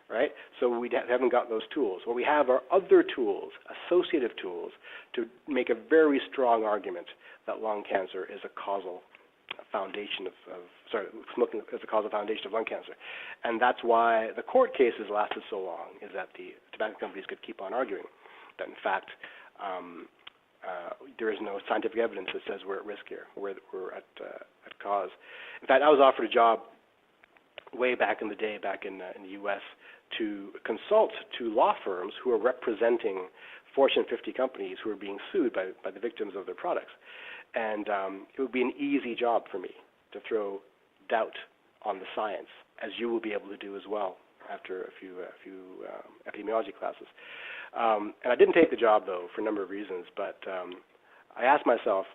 Speaker 1: right? So we haven't got those tools. What we have are other tools, associative tools, to make a very strong argument that lung cancer is a causal foundation smoking is a causal foundation of lung cancer. And that's why the court cases lasted so long, is that the tobacco companies could keep on arguing that, in fact, there is no scientific evidence that says we're at risk here, we're at cause. In fact, I was offered a job way back in the day, back in the U.S., to consult to law firms who are representing Fortune 50 companies who are being sued by the victims of their products. And it would be an easy job for me to throw doubt on the science, as you will be able to do as well after a few epidemiology classes. And I didn't take the job, though, for a number of reasons. But I asked myself,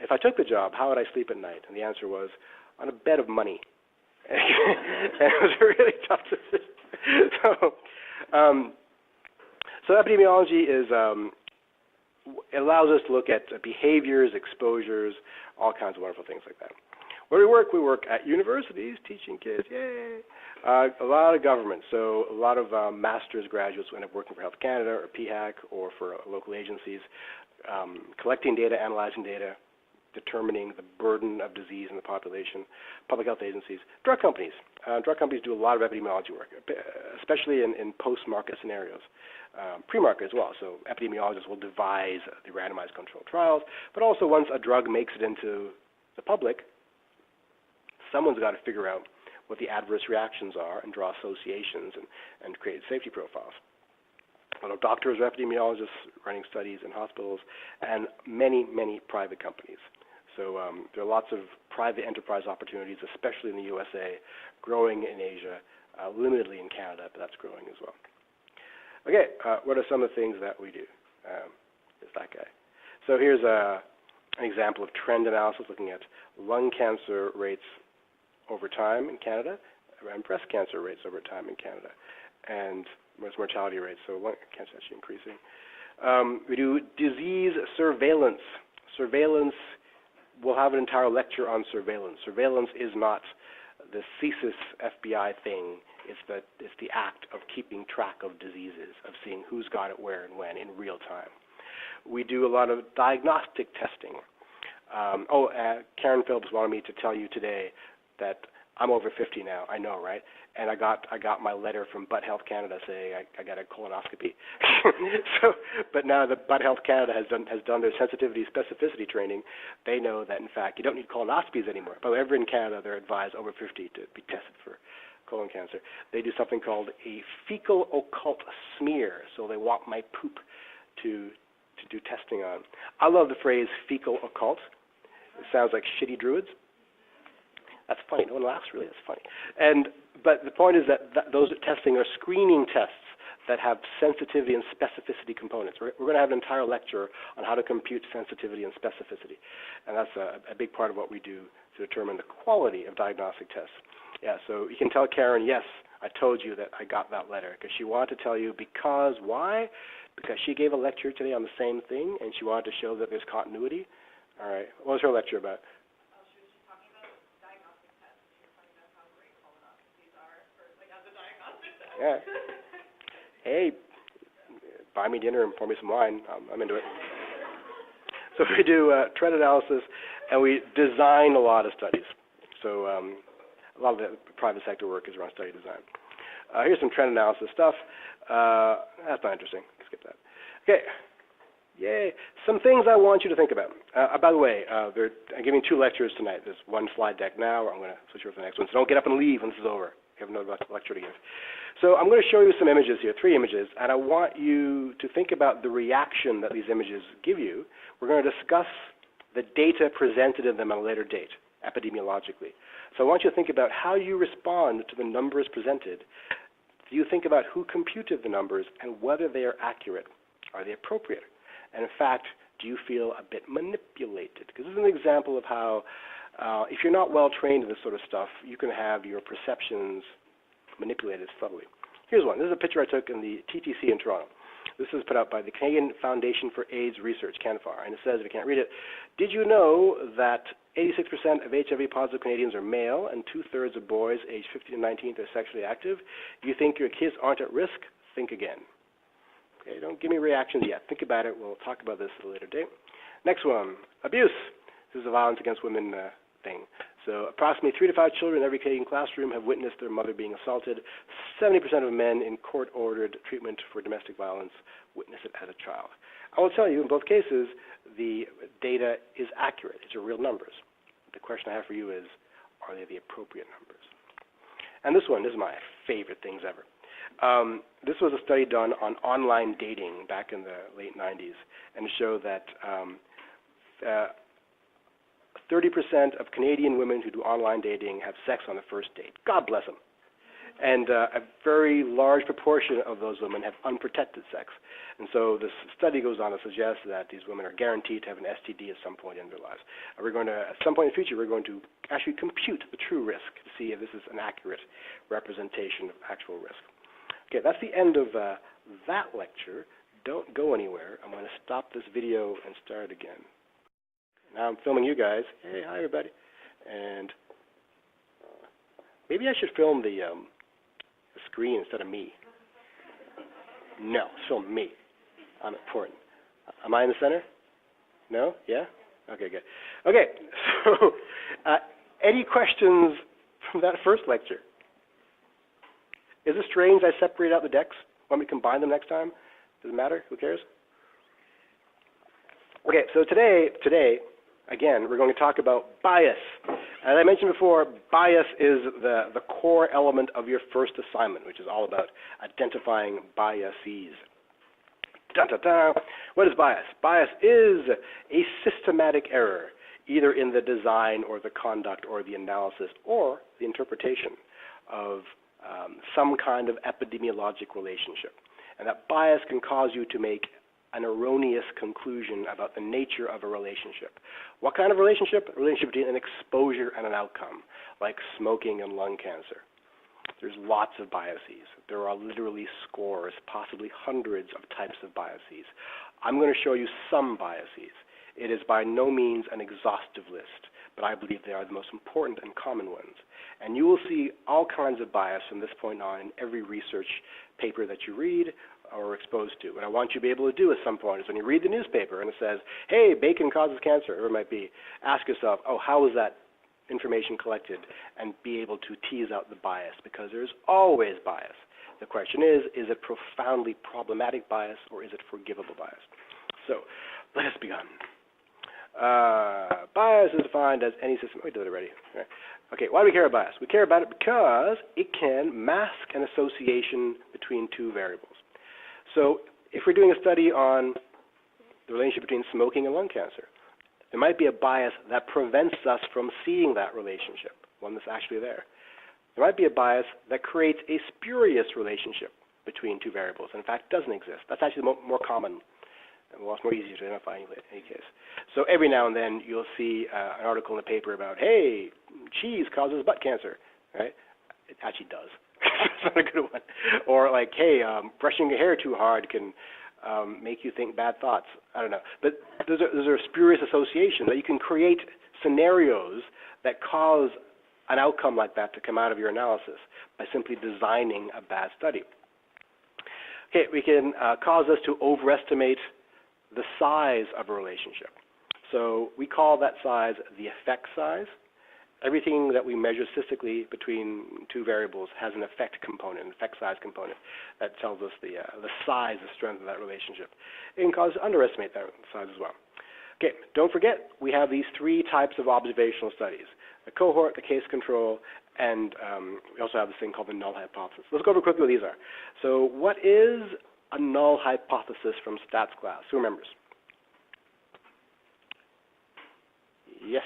Speaker 1: if I took the job, how would I sleep at night? And the answer was, on a bed of money. And it was a really tough decision. So epidemiology is it allows us to look at behaviors, exposures, all kinds of wonderful things like that. Where do we work? We work at universities, teaching kids, yay. A lot of government, so a lot of master's graduates who end up working for Health Canada or PHAC or for local agencies, collecting data, analyzing data, determining the burden of disease in the population, public health agencies, drug companies. Drug companies do a lot of epidemiology work, especially in post-market scenarios, pre-market as well. So epidemiologists will devise the randomized controlled trials, but also once a drug makes it into the public, someone's got to figure out what the adverse reactions are and draw associations and create safety profiles. A lot of doctors are epidemiologists running studies in hospitals, and many, many private companies. So there are lots of private enterprise opportunities, especially in the USA, growing in Asia, limitedly in Canada, but that's growing as well. Okay, what are some of the things that we do? Is that guy. So here's an example of trend analysis looking at lung cancer rates over time in Canada and breast cancer rates over time in Canada, and mortality rates. So lung cancer is actually increasing. We do disease surveillance. Surveillance, we'll have an entire lecture on surveillance. Surveillance is not the CSIS FBI thing. It's the act of keeping track of diseases, of seeing who's got it where and when in real time. We do a lot of diagnostic testing. Karen Phillips wanted me to tell you today that I'm over 50 now. I know, right? And I got my letter from Butt Health Canada saying I got a colonoscopy. But now that Butt Health Canada has done their sensitivity specificity training, they know that in fact you don't need colonoscopies anymore. But wherever in Canada they're advised over 50 to be tested for colon cancer. They do something called a fecal occult smear. So they want my poop to to do testing on. I love the phrase fecal occult. It sounds like shitty druids. That's funny. No one laughs, really. That's funny. But the point is that those testing are screening tests that have sensitivity and specificity components. We're going to have an entire lecture on how to compute sensitivity and specificity. And that's a big part of what we do to determine the quality of diagnostic tests. Yeah, so you can tell Karen, yes, I told you that I got that letter, because she wanted to tell you because why? Because she gave a lecture today on the same thing, and she wanted to show that there's continuity. All right. What was her lecture about?
Speaker 2: She was just talking about diagnostic tests. She was talking about how great colonoscopies are for, like, as a diagnostic test.
Speaker 1: Yeah. Hey, buy me dinner and pour me some wine. I'm into it. So we do trend analysis, and we design a lot of studies. So a lot of the private sector work is around study design. Here's some trend analysis stuff. That's not interesting. Skip that. Okay. Yay. Some things I want you to think about. By the way, I'm giving 2 lectures tonight. There's one slide deck now. I'm going to switch over to the next one. So don't get up and leave when this is over. You have another lecture to give. So I'm going to show you some images here, 3 images, and I want you to think about the reaction that these images give you. We're going to discuss the data presented in them at a later date, epidemiologically. So I want you to think about how you respond to the numbers presented. Do you think about who computed the numbers and whether they are accurate? Are they appropriate? And in fact, do you feel a bit manipulated? Because this is an example of how, if you're not well trained in this sort of stuff, you can have your perceptions manipulated subtly. Here's one. This is a picture I took in the TTC in Toronto. This is put out by the Canadian Foundation for AIDS Research, CANFAR, and it says, if you can't read it, did you know that 86% of HIV-positive Canadians are male and 2/3 of boys aged 15 to 19 are sexually active? Do you think your kids aren't at risk? Think again. Okay, don't give me reactions yet. Think about it. We'll talk about this at a later date. Next one, abuse. This is a violence against women thing. So approximately 3 to 5 children in every Canadian classroom have witnessed their mother being assaulted. 70% of men in court-ordered treatment for domestic violence witness it as a child. I will tell you, in both cases, the data is accurate. It's real numbers. The question I have for you is, are they the appropriate numbers? And this one is my favorite things ever. This was a study done on online dating back in the late 90s, and it showed that 30% of Canadian women who do online dating have sex on the first date. God bless them. And a very large proportion of those women have unprotected sex. And so this study goes on to suggest that these women are guaranteed to have an STD at some point in their lives. And we're going to, at some point in the future, we're going to actually compute the true risk to see if this is an accurate representation of actual risk. Okay, that's the end of that lecture. Don't go anywhere. I'm going to stop this video and start again. Now I'm filming you guys. Hey, hi everybody. And maybe I should film the screen instead of me. No, film me. I'm important. Am I in the center? No? Yeah? Okay, good. Okay, so any questions from that first lecture? Is it strange I separate out the decks? Want me to combine them next time? Does it matter? Who cares? Okay, so today, again, we're going to talk about bias. As I mentioned before, bias is the core element of your first assignment, which is all about identifying biases. Dun-dun-dun. What is bias? Bias is a systematic error, either in the design or the conduct or the analysis or the interpretation of some kind of epidemiologic relationship. And that bias can cause you to make an erroneous conclusion about the nature of a relationship. What kind of relationship? A relationship between an exposure and an outcome, like smoking and lung cancer. There's lots of biases. There are literally scores, possibly hundreds of types of biases. I'm going to show you some biases. It is by no means an exhaustive list, but I believe they are the most important and common ones. And you will see all kinds of bias from this point on in every research paper that you read or are exposed to. What I want you to be able to do at some point is when you read the newspaper and it says, hey, bacon causes cancer, whatever it might be, ask yourself, oh, how was that information collected, and be able to tease out the bias, because there's always bias. The question is it profoundly problematic bias or is it forgivable bias? So let us begin. Bias is defined as any system. We did it already. Okay, why do we care about bias? We care about it because it can mask an association between two variables. So if we're doing a study on the relationship between smoking and lung cancer. There might be a bias that prevents us from seeing that relationship, one that's actually there. There might be a bias that creates a spurious relationship between two variables, and in fact doesn't exist. That's actually more common, and much more easy to identify in any case. So every now and then you'll see an article in the paper about, hey, cheese causes butt cancer, right? It actually does. It's not a good one. Or like, hey, brushing your hair too hard can make you think bad thoughts. I don't know. But those are spurious associations that you can create scenarios that cause an outcome like that to come out of your analysis by simply designing a bad study. Okay, we can cause us to overestimate the size of a relationship. So we call that size the effect size. Everything that we measure statistically between two variables has an effect component, an effect size component that tells us the size, the strength of that relationship. It can cause us to underestimate that size as well. Okay, don't forget, we have these three types of observational studies: the cohort, the case control, and we also have this thing called the null hypothesis. Let's go over quickly what these are. So what is a null hypothesis from stats class? Who remembers? Yes.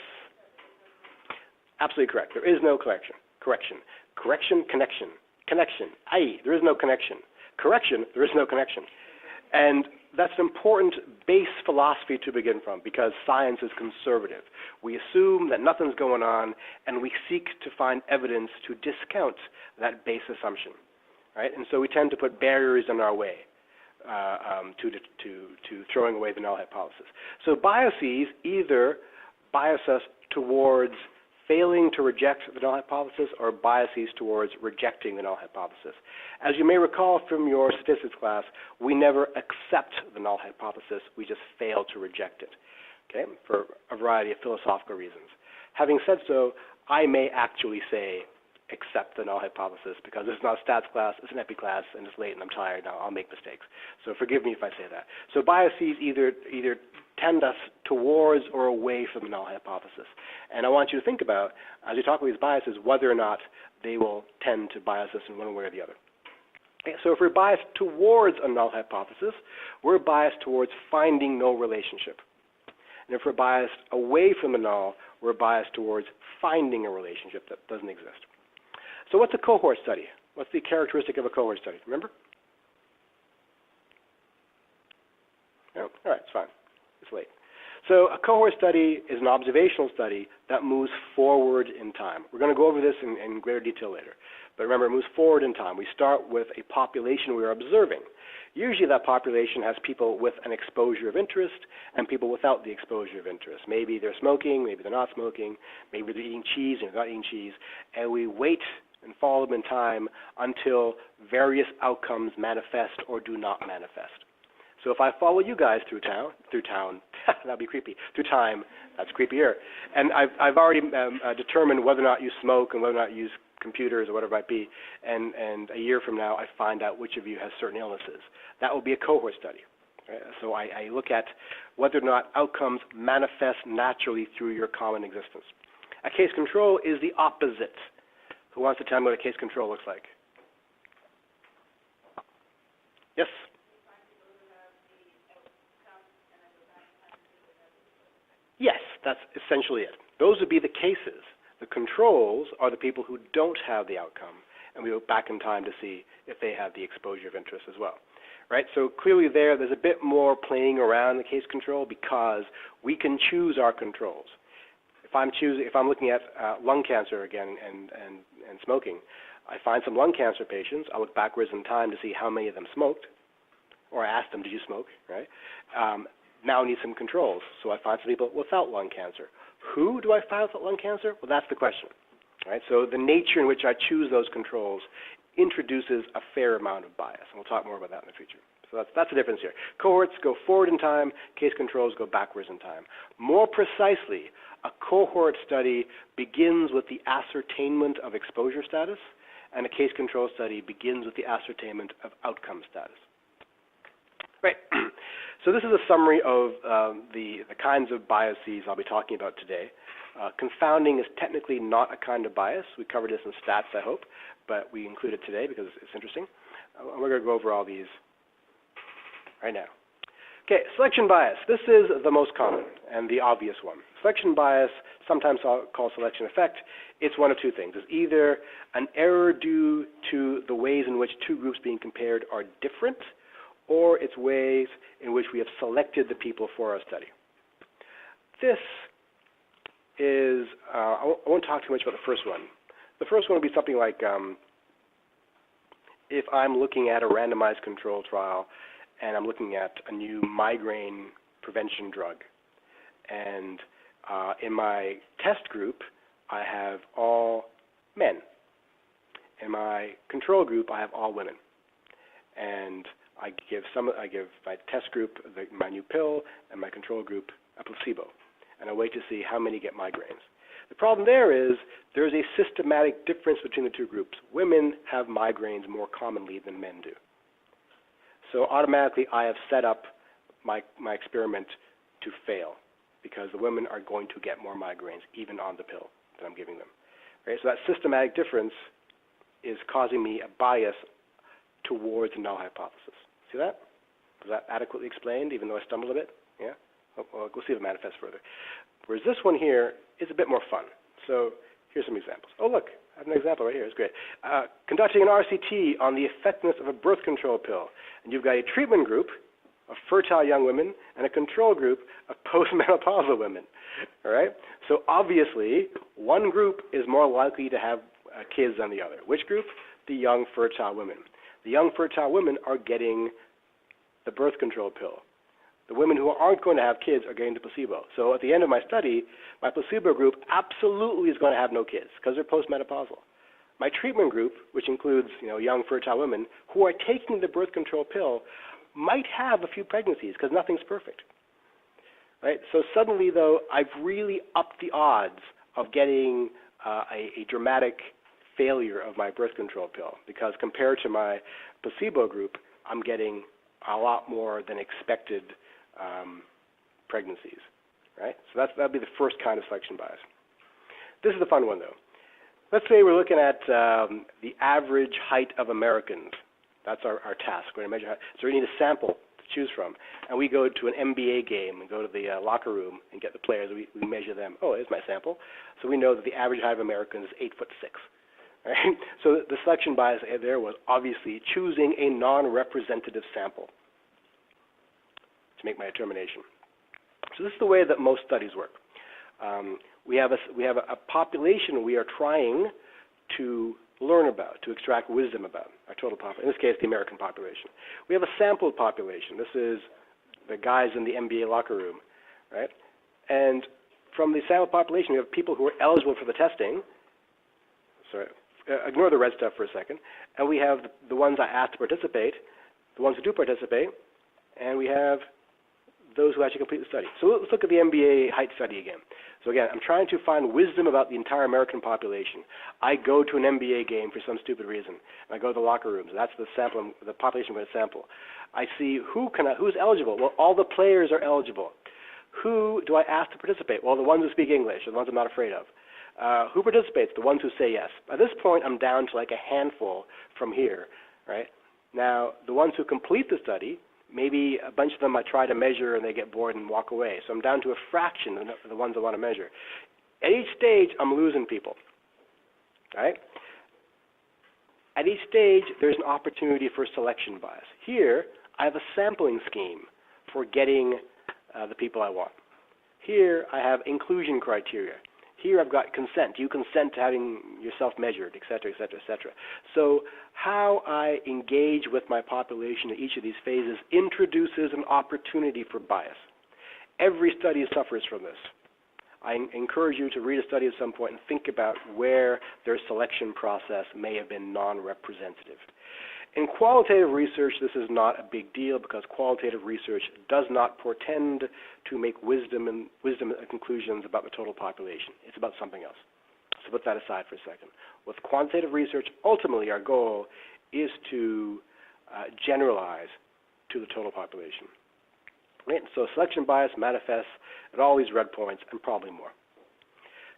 Speaker 1: Absolutely correct. There is no correction. Connection. There is no connection. Correction, there is no connection. And that's an important base philosophy to begin from, because science is conservative. We assume that nothing's going on, and we seek to find evidence to discount that base assumption, right? And so we tend to put barriers in our way to throwing away the null hypothesis. So biases either bias us towards failing to reject the null hypothesis or biases towards rejecting the null hypothesis. As you may recall from your statistics class, we never accept the null hypothesis, we just fail to reject it, okay, for a variety of philosophical reasons. Having said so, I may actually say accept the null hypothesis because it's not a stats class, it's an epi class, and it's late and I'm tired now, I'll make mistakes. So forgive me if I say that. So biases either tend us towards or away from the null hypothesis. And I want you to think about, as you talk about these biases, whether or not they will tend to bias us in one way or the other. Okay, so if we're biased towards a null hypothesis, we're biased towards finding no relationship. And if we're biased away from the null, we're biased towards finding a relationship that doesn't exist. So what's a cohort study? What's the characteristic of a cohort study? Remember? No? All right, it's fine. It's late. So a cohort study is an observational study that moves forward in time. We're going to go over this in greater detail later. But remember, it moves forward in time. We start with a population we're observing. Usually that population has people with an exposure of interest and people without the exposure of interest. Maybe they're smoking, maybe they're not smoking, maybe they're eating cheese and they're not eating cheese. And we wait and follow them in time until various outcomes manifest or do not manifest. So if I follow you guys through town, that'd be creepy, through time, that's creepier. And I've already determined whether or not you smoke and whether or not you use computers or whatever it might be, and a year from now I find out which of you has certain illnesses. That will be a cohort study. Right? So I look at whether or not outcomes manifest naturally through your common existence. A case control is the opposite. Who wants to tell me what a case control looks like? Yes? Yes, that's essentially it. Those would be the cases. The controls are the people who don't have the outcome, and we look back in time to see if they have the exposure of interest as well. Right? So clearly there's a bit more playing around the case control because we can choose our controls. If I'm looking at lung cancer again and smoking, I find some lung cancer patients, I look backwards in time to see how many of them smoked, or I ask them, did you smoke, right? Now I need some controls. So I find some people without lung cancer. Who do I find without lung cancer? Well, that's the question. Right? So the nature in which I choose those controls introduces a fair amount of bias. And we'll talk more about that in the future. So that's the difference here. Cohorts go forward in time. Case controls go backwards in time. More precisely, a cohort study begins with the ascertainment of exposure status, and a case control study begins with the ascertainment of outcome status. Right. So this is a summary of the kinds of biases I'll be talking about today. Confounding is technically not a kind of bias. We covered this in stats, I hope, but we include it today because it's interesting. We're going to go over all these right now. Okay, selection bias. This is the most common and the obvious one. Selection bias, sometimes called selection effect, it's one of two things. It's either an error due to the ways in which two groups being compared are different, or it's ways in which we have selected the people for our study. This is, I won't talk too much about the first one. The first one would be something like if I'm looking at a randomized control trial and I'm looking at a new migraine prevention drug, and in my test group, I have all men. In my control group, I have all women. And I give my test group my new pill, and my control group a placebo. And I wait to see how many get migraines. The problem there is there's a systematic difference between the two groups. Women have migraines more commonly than men do. So automatically I have set up my experiment to fail, because the women are going to get more migraines even on the pill that I'm giving them. Right? So that systematic difference is causing me a bias towards the null hypothesis. See that? Was that adequately explained, even though I stumbled a bit? Yeah? Well, we'll see if it manifests further. Whereas this one here is a bit more fun. So here's some examples. Oh, look, I have an example right here. It's great. Conducting an RCT on the effectiveness of a birth control pill. And you've got a treatment group of fertile young women and a control group of postmenopausal women. All right? So obviously, one group is more likely to have kids than the other. Which group? The young fertile women. The young fertile women are getting the birth control pill. The women who aren't going to have kids are getting the placebo. So at the end of my study, my placebo group absolutely is going to have no kids because they're postmenopausal. My treatment group, which includes young fertile women who are taking the birth control pill, might have a few pregnancies because nothing's perfect. Right? So suddenly, though, I've really upped the odds of getting a dramatic failure of my birth control pill, because compared to my placebo group, I'm getting a lot more than expected pregnancies, right? So that'd be the first kind of selection bias. This is the fun one, though. Let's say we're looking at the average height of Americans. That's our task. We're going to measure height. So we need a sample to choose from. And we go to an NBA game and go to the locker room and get the players. We measure them. Oh, here's my sample. So we know that the average height of Americans is 8'6". Right? So the selection bias there was obviously choosing a non-representative sample to make my determination. So this is the way that most studies work. We have a population we are trying to learn about, to extract wisdom about, our total population, in this case, the American population. We have a sampled population. This is the guys in the NBA locker room, right? And from the sampled population, we have people who are eligible for the testing. Sorry, ignore the red stuff for a second. And we have the ones I asked to participate, the ones who do participate, and we have those who actually complete the study. So let's look at the NBA height study again. So again, I'm trying to find wisdom about the entire American population. I go to an NBA game for some stupid reason. And I go to the locker rooms. That's the sample, the population I'm going to sample. I see who's eligible. Well, all the players are eligible. Who do I ask to participate? Well, the ones who speak English, the ones I'm not afraid of. Who participates? The ones who say yes. By this point, I'm down to like a handful from here, right? Now, the ones who complete the study, maybe a bunch of them I try to measure and they get bored and walk away. So I'm down to a fraction of the ones I want to measure. At each stage, I'm losing people, right? At each stage, there's an opportunity for selection bias. Here, I have a sampling scheme for getting the people I want. Here, I have inclusion criteria. Here, I've got consent. You consent to having yourself measured, et cetera, et cetera, et cetera. So how I engage with my population at each of these phases introduces an opportunity for bias. Every study suffers from this. I encourage you to read a study at some point and think about where their selection process may have been non-representative. In qualitative research, this is not a big deal because qualitative research does not portend to make wisdom conclusions about the total population. It's about something else. So put that aside for a second. With quantitative research, ultimately our goal is to generalize to the total population. Right? So selection bias manifests at all these red points and probably more.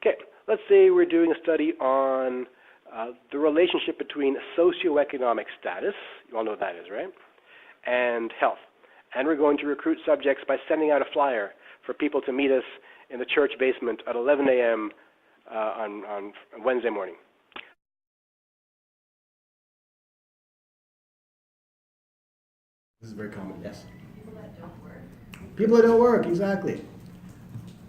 Speaker 1: Okay, let's say we're doing a study on the relationship between socioeconomic status, you all know what that is, right, and health. And we're going to recruit subjects by sending out a flyer for people to meet us in the church basement at 11 a.m. On Wednesday morning.
Speaker 3: This is very common, yes?
Speaker 2: People that don't work.
Speaker 3: People that don't work, exactly.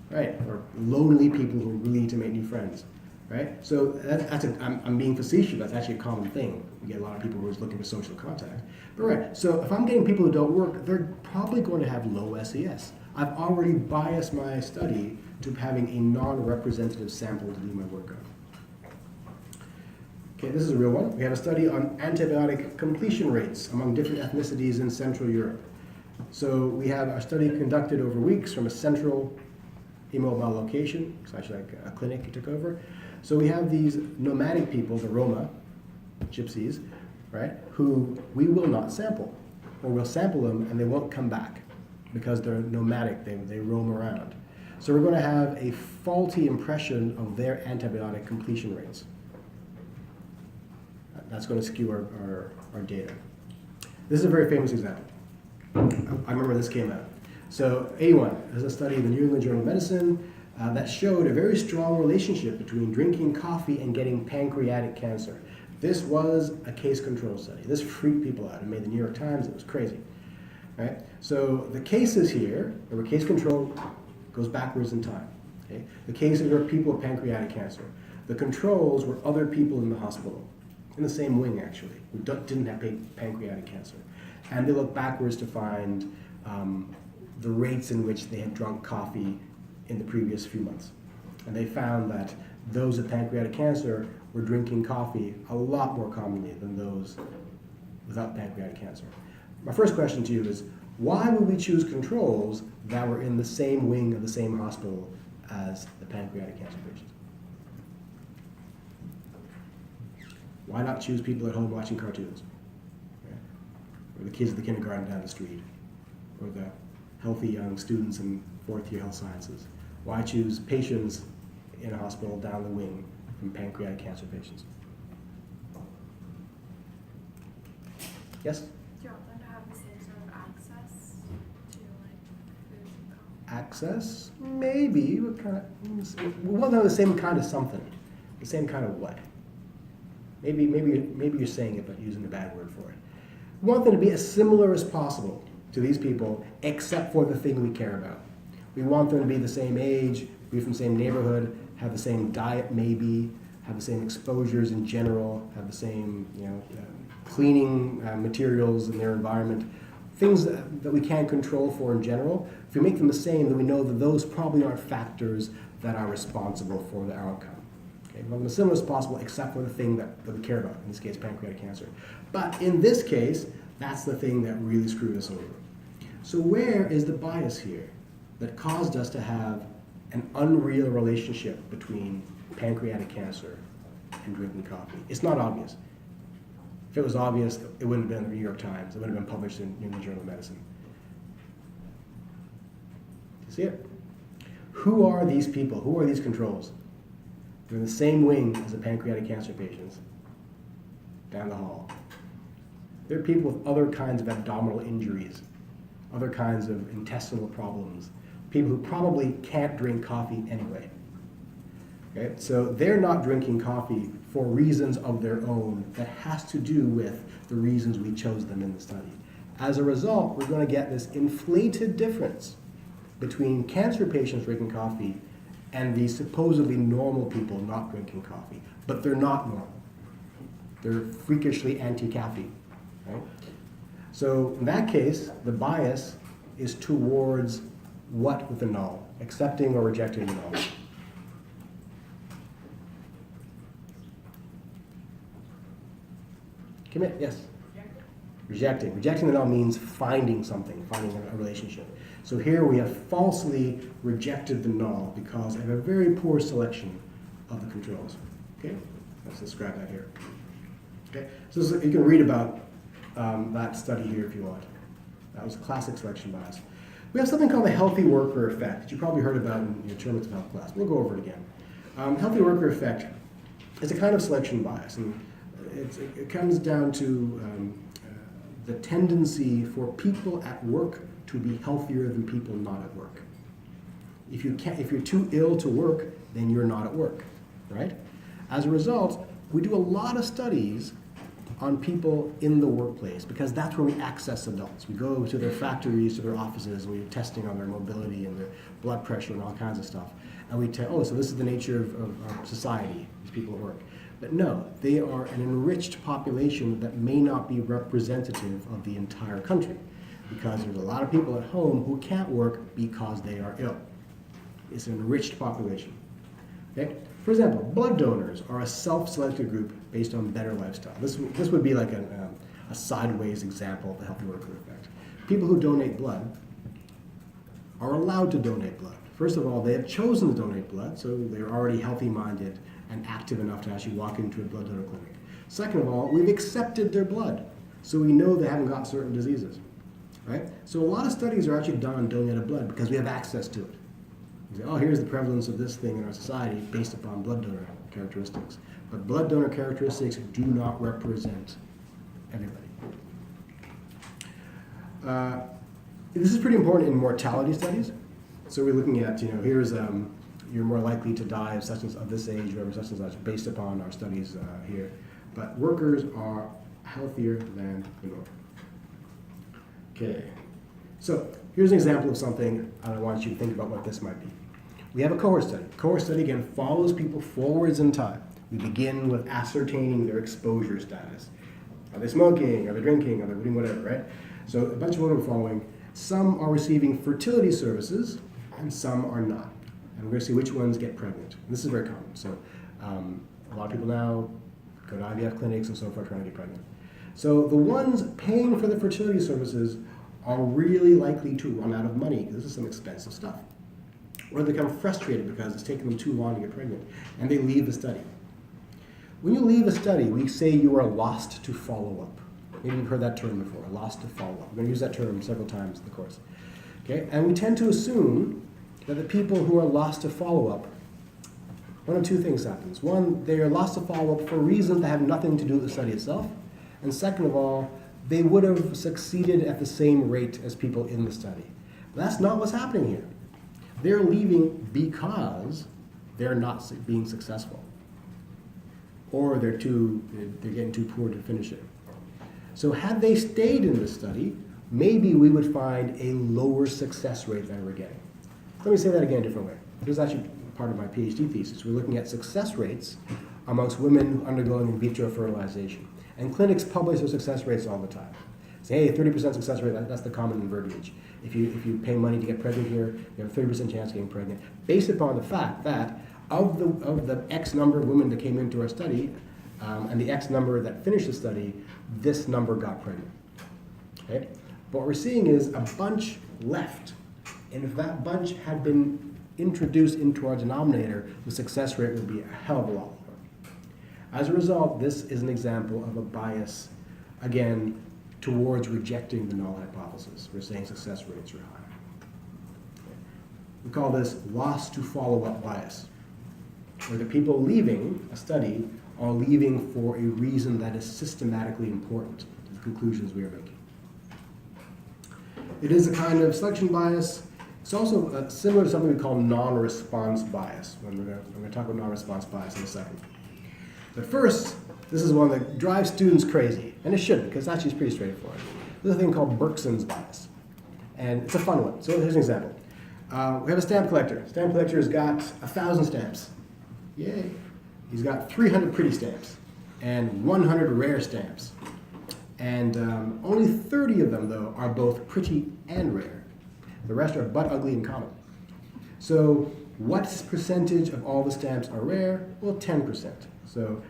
Speaker 3: Right, or lonely people who really need to make new friends, right? So I'm being facetious, that's actually a common thing. We get a lot of people who are looking for social contact. But right, so if I'm getting people who don't work, they're probably going to have low SES. I've already biased my study to having a non-representative sample to do my work on. Okay, this is a real one. We have a study on antibiotic completion rates among different ethnicities in Central Europe. So we have our study conducted over weeks from a central immobile location. It's actually like a clinic you took over. So we have these nomadic people, the Roma, gypsies, right, who we will not sample. Or we'll sample them and they won't come back because they're nomadic, they roam around. So we're going to have a faulty impression of their antibiotic completion rates. That's going to skew our data. This is a very famous example. I remember this came out. So A1 is a study in the New England Journal of Medicine that showed a very strong relationship between drinking coffee and getting pancreatic cancer. This was a case control study. This freaked people out. It made the New York Times. It was crazy. Right? So the cases here, where case control goes backwards in time. Okay? The cases were people with pancreatic cancer. The controls were other people in the hospital, in the same wing actually, who didn't have pancreatic cancer. And they looked backwards to find the rates in which they had drunk coffee in the previous few months. And they found that those with pancreatic cancer were drinking coffee a lot more commonly than those without pancreatic cancer. My first question to you is, why would we choose controls that were in the same wing of the same hospital as the pancreatic cancer patients? Why not choose people at home watching cartoons? Yeah. Or the kids at the kindergarten down the street? Or the healthy young students in fourth year health sciences? Why choose patients in a hospital down the wing from pancreatic cancer patients? Yes?
Speaker 4: Do you want them to have the same sort of access to like food and coffee?
Speaker 3: Access? Maybe. We want to have the same kind of something. The same kind of what? Maybe you're saying it but using a bad word for it. We want them to be as similar as possible to these people except for the thing we care about. We want them to be the same age, be from the same neighborhood, have the same diet maybe, have the same exposures in general, have the same cleaning materials in their environment, things that we can't control for in general. If we make them the same, then we know that those probably aren't factors that are responsible for the outcome. Okay, we want them as similar as possible except for the thing that we care about, in this case pancreatic cancer. But in this case, that's the thing that really screwed us over. So where is the bias here that caused us to have an unreal relationship between pancreatic cancer and drinking coffee? It's not obvious. If it was obvious, it wouldn't have been in the New York Times. It would have been published in New England Journal of Medicine. You see it? Who are these people? Who are these controls? They're in the same wing as the pancreatic cancer patients down the hall. They're people with other kinds of abdominal injuries, other kinds of intestinal problems, people who probably can't drink coffee anyway. Okay? So they're not drinking coffee for reasons of their own that has to do with the reasons we chose them in the study. As a result, we're going to get this inflated difference between cancer patients drinking coffee and the supposedly normal people not drinking coffee. But they're not normal. They're freakishly anti-caffeine. Right? So in that case, the bias is towards what with the null? Accepting or rejecting the null? Commit, yes? Rejecting. Rejecting the null means finding something, finding a relationship. So here we have falsely rejected the null because I have a very poor selection of the controls. Okay? Let's describe that here. Okay? So you can read about that study here if you want. That was classic selection bias. We have something called the healthy worker effect that you probably heard about in your determinants of health class. We'll go over it again. Healthy worker effect is a kind of selection bias, and it comes down to the tendency for people at work to be healthier than people not at work. If you're too ill to work, then you're not at work, right? As a result, we do a lot of studies on people in the workplace because that's where we access adults. We go to their factories, to their offices, and we're testing on their mobility and their blood pressure and all kinds of stuff. And we tell, oh, so this is the nature of society, these people at work. But no, they are an enriched population that may not be representative of the entire country because there's a lot of people at home who can't work because they are ill. It's an enriched population. Okay? For example, blood donors are a self-selected group based on better lifestyle. This would be like a sideways example of the healthy worker effect. People who donate blood are allowed to donate blood. First of all, they have chosen to donate blood, so they're already healthy-minded and active enough to actually walk into a blood donor clinic. Second of all, we've accepted their blood, so we know they haven't got certain diseases, right? So a lot of studies are actually done on donated blood because we have access to it. You say, oh, here's the prevalence of this thing in our society based upon blood donor characteristics. But blood donor characteristics do not represent everybody. This is pretty important in mortality studies. So we're looking at, here's you're more likely to die of such and of this age, whatever such and such, based upon our studies here. But workers are healthier than the norm. Okay, so here's an example of something I want you to think about what this might be. We have a cohort study. Cohort study, again, follows people forwards in time. We begin with ascertaining their exposure status. Are they smoking? Are they drinking? Are they doing whatever, right? So a bunch of women are following. Some are receiving fertility services, and some are not. And we're going to see which ones get pregnant. And this is very common. So a lot of people now go to IVF clinics and so forth trying to get pregnant. So the ones paying for the fertility services are really likely to run out of money because this is some expensive stuff. Or they become frustrated because it's taking them too long to get pregnant, and they leave the study. When you leave a study, we say you are lost to follow-up. Maybe you've heard that term before, lost to follow-up. We're going to use that term several times in the course. Okay? And we tend to assume that the people who are lost to follow-up, one of two things happens. One, they are lost to follow-up for reasons that have nothing to do with the study itself. And second of all, they would have succeeded at the same rate as people in the study. But that's not what's happening here. They're leaving because they're not being successful. Or they're getting too poor to finish it. So had they stayed in this study, maybe we would find a lower success rate than we're getting. Let me say that again a different way. This is actually part of my PhD thesis. We're looking at success rates amongst women undergoing in vitro fertilization. And clinics publish their success rates all the time. Say, hey, 30% success rate, that's the common verbiage. If you pay money to get pregnant here, you have a 30% chance of getting pregnant, based upon the fact that of the X number of women that came into our study, and the X number that finished the study, this number got pregnant. Okay? But what we're seeing is a bunch left. And if that bunch had been introduced into our denominator, the success rate would be a hell of a lot lower. As a result, this is an example of a bias, again, towards rejecting the null hypothesis. We're saying success rates are high. Okay. We call this loss to follow-up bias, where the people leaving a study are leaving for a reason that is systematically important to the conclusions we are making. It is a kind of selection bias. It's also similar to something we call non-response bias. We're going to talk about non-response bias in a second. But first, this is one that drives students crazy, and it shouldn't, because actually it's pretty straightforward. There's a thing called Bergson's bias, and it's a fun one. So here's an example. We have a stamp collector. Stamp collector's got 1,000 stamps. Yay. He's got 300 pretty stamps and 100 rare stamps. And only 30 of them, though, are both pretty and rare. The rest are but ugly and common. So what percentage of all the stamps are rare? Well, 10%. So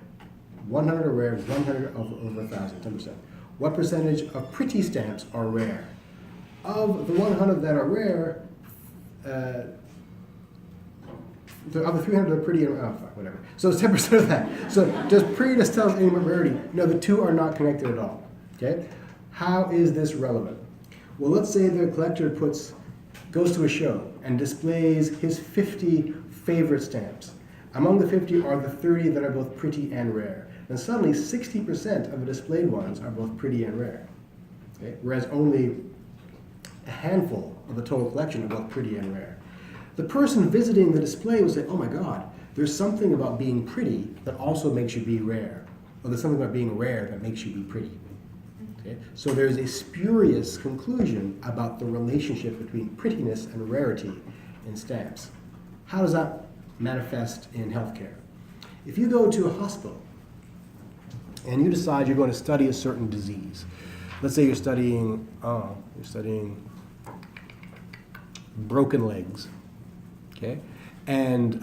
Speaker 3: 100 are rare, 100 over 1,000, 10%. What percentage of pretty stamps are rare? Of the 100 that are rare, of the 300 that are pretty, whatever. So it's 10% of that. So does prettiness tell us anything about rarity? No, the two are not connected at all. Okay? How is this relevant? Well, let's say the collector goes to a show and displays his 50 favorite stamps. Among the 50 are the 30 that are both pretty and rare. And suddenly 60% of the displayed ones are both pretty and rare. Okay? Whereas only a handful of the total collection are both pretty and rare. The person visiting the display will say, oh my God, there's something about being pretty that also makes you be rare. Or there's something about being rare that makes you be pretty. Okay? So there's a spurious conclusion about the relationship between prettiness and rarity in stamps. How does that manifest in healthcare? If you go to a hospital and you decide you're going to study a certain disease, let's say you're studying broken legs, okay? And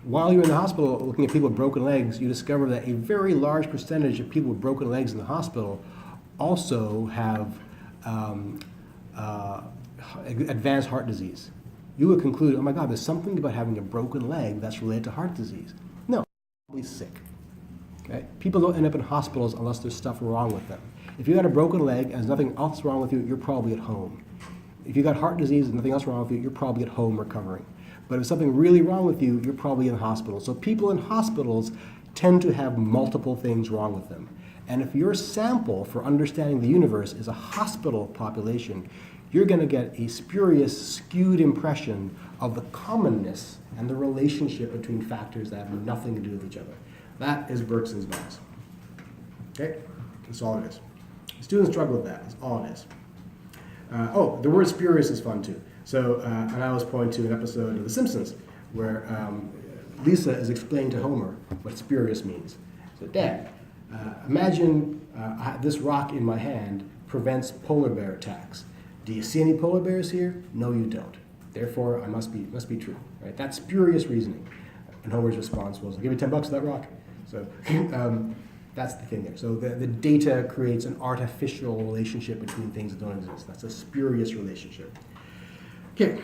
Speaker 3: while you're in the hospital looking at people with broken legs, you discover that a very large percentage of people with broken legs in the hospital also have advanced heart disease. You would conclude, oh my God, there's something about having a broken leg that's related to heart disease. No, probably sick. Okay? People don't end up in hospitals unless there's stuff wrong with them. If you got a broken leg and there's nothing else wrong with you, you're probably at home. If you got heart disease and nothing else wrong with you, you're probably at home recovering. But if something really wrong with you, you're probably in hospital. So people in hospitals tend to have multiple things wrong with them. And if your sample for understanding the universe is a hospital population, you're going to get a spurious, skewed impression of the commonness and the relationship between factors that have nothing to do with each other. That is Bergson's bias. Okay? That's all it is. Students struggle with that. That's all it is. The word spurious is fun too. So, and I always point to an episode of The Simpsons where Lisa is explaining to Homer what spurious means. So, Dad, imagine this rock in my hand prevents polar bear attacks. Do you see any polar bears here? No, you don't. Therefore, I must be true. Right? That's spurious reasoning. And Homer's response was, I'll give you $10 for that rock. So that's the thing there. So the data creates an artificial relationship between things that don't exist. That's a spurious relationship. Okay,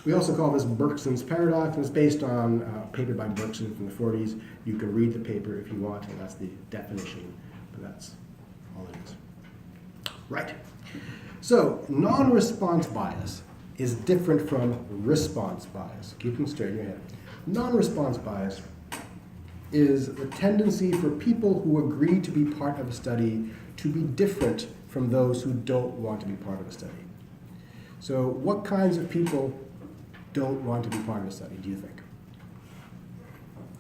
Speaker 3: we also call this Bergson's paradox, and it's based on a paper by Bergson from the 40s. You can read the paper if you want, and that's the definition, but that's all it is. Right. So non-response bias is different from response bias. Keep them straight in your head. Non-response bias is the tendency for people who agree to be part of a study to be different from those who don't want to be part of a study. So what kinds of people don't want to be part of a study, do you think?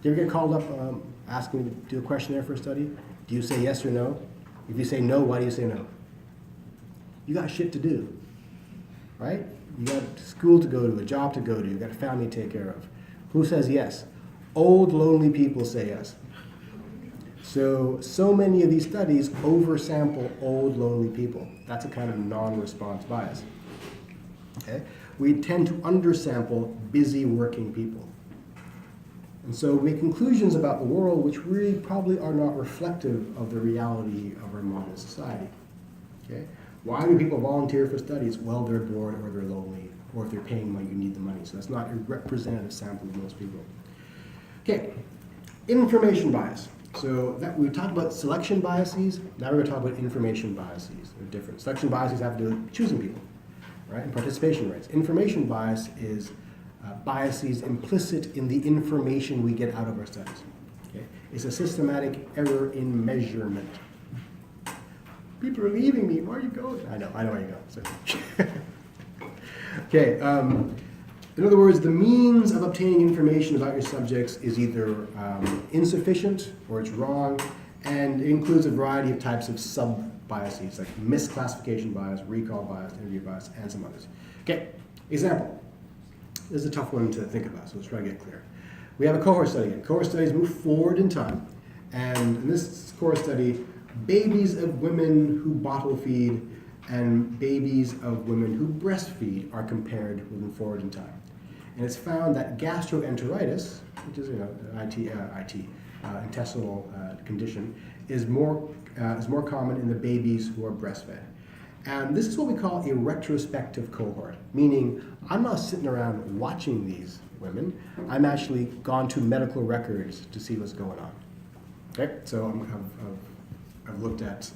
Speaker 3: Do you ever get called up asking to do a questionnaire for a study? Do you say yes or no? If you say no, why do you say no? You got shit to do, right? You got school to go to, a job to go to, you got a family to take care of. Who says yes? Old, lonely people say yes. So many of these studies oversample old, lonely people. That's a kind of non-response bias. Okay? We tend to undersample busy working people. And so we make conclusions about the world which really probably are not reflective of the reality of our modern society. Okay? Why do people volunteer for studies? Well, they're bored or they're lonely, or if they're paying money, you need the money. So that's not a representative sample of most people. Okay, information bias. So that we talked about selection biases. Now we're going to talk about information biases. They're different. Selection biases have to do with choosing people, right? And participation rates. Information bias is biases implicit in the information we get out of our studies. Okay? It's a systematic error in measurement. People are leaving me. Where are you going? I know where you go. Okay. In other words, the means of obtaining information about your subjects is either insufficient or it's wrong, and it includes a variety of types of sub-biases like misclassification bias, recall bias, interview bias, and some others. Okay, example. This is a tough one to think about, so let's try to get clear. We have a cohort study again. Cohort studies move forward in time, and in this cohort study, babies of women who bottle feed and babies of women who breastfeed are compared moving forward in time. And it's found that gastroenteritis, which is intestinal condition, is more common in the babies who are breastfed. And this is what we call a retrospective cohort, meaning I'm not sitting around watching these women. I'm actually gone to medical records to see what's going on. Okay, so I've looked at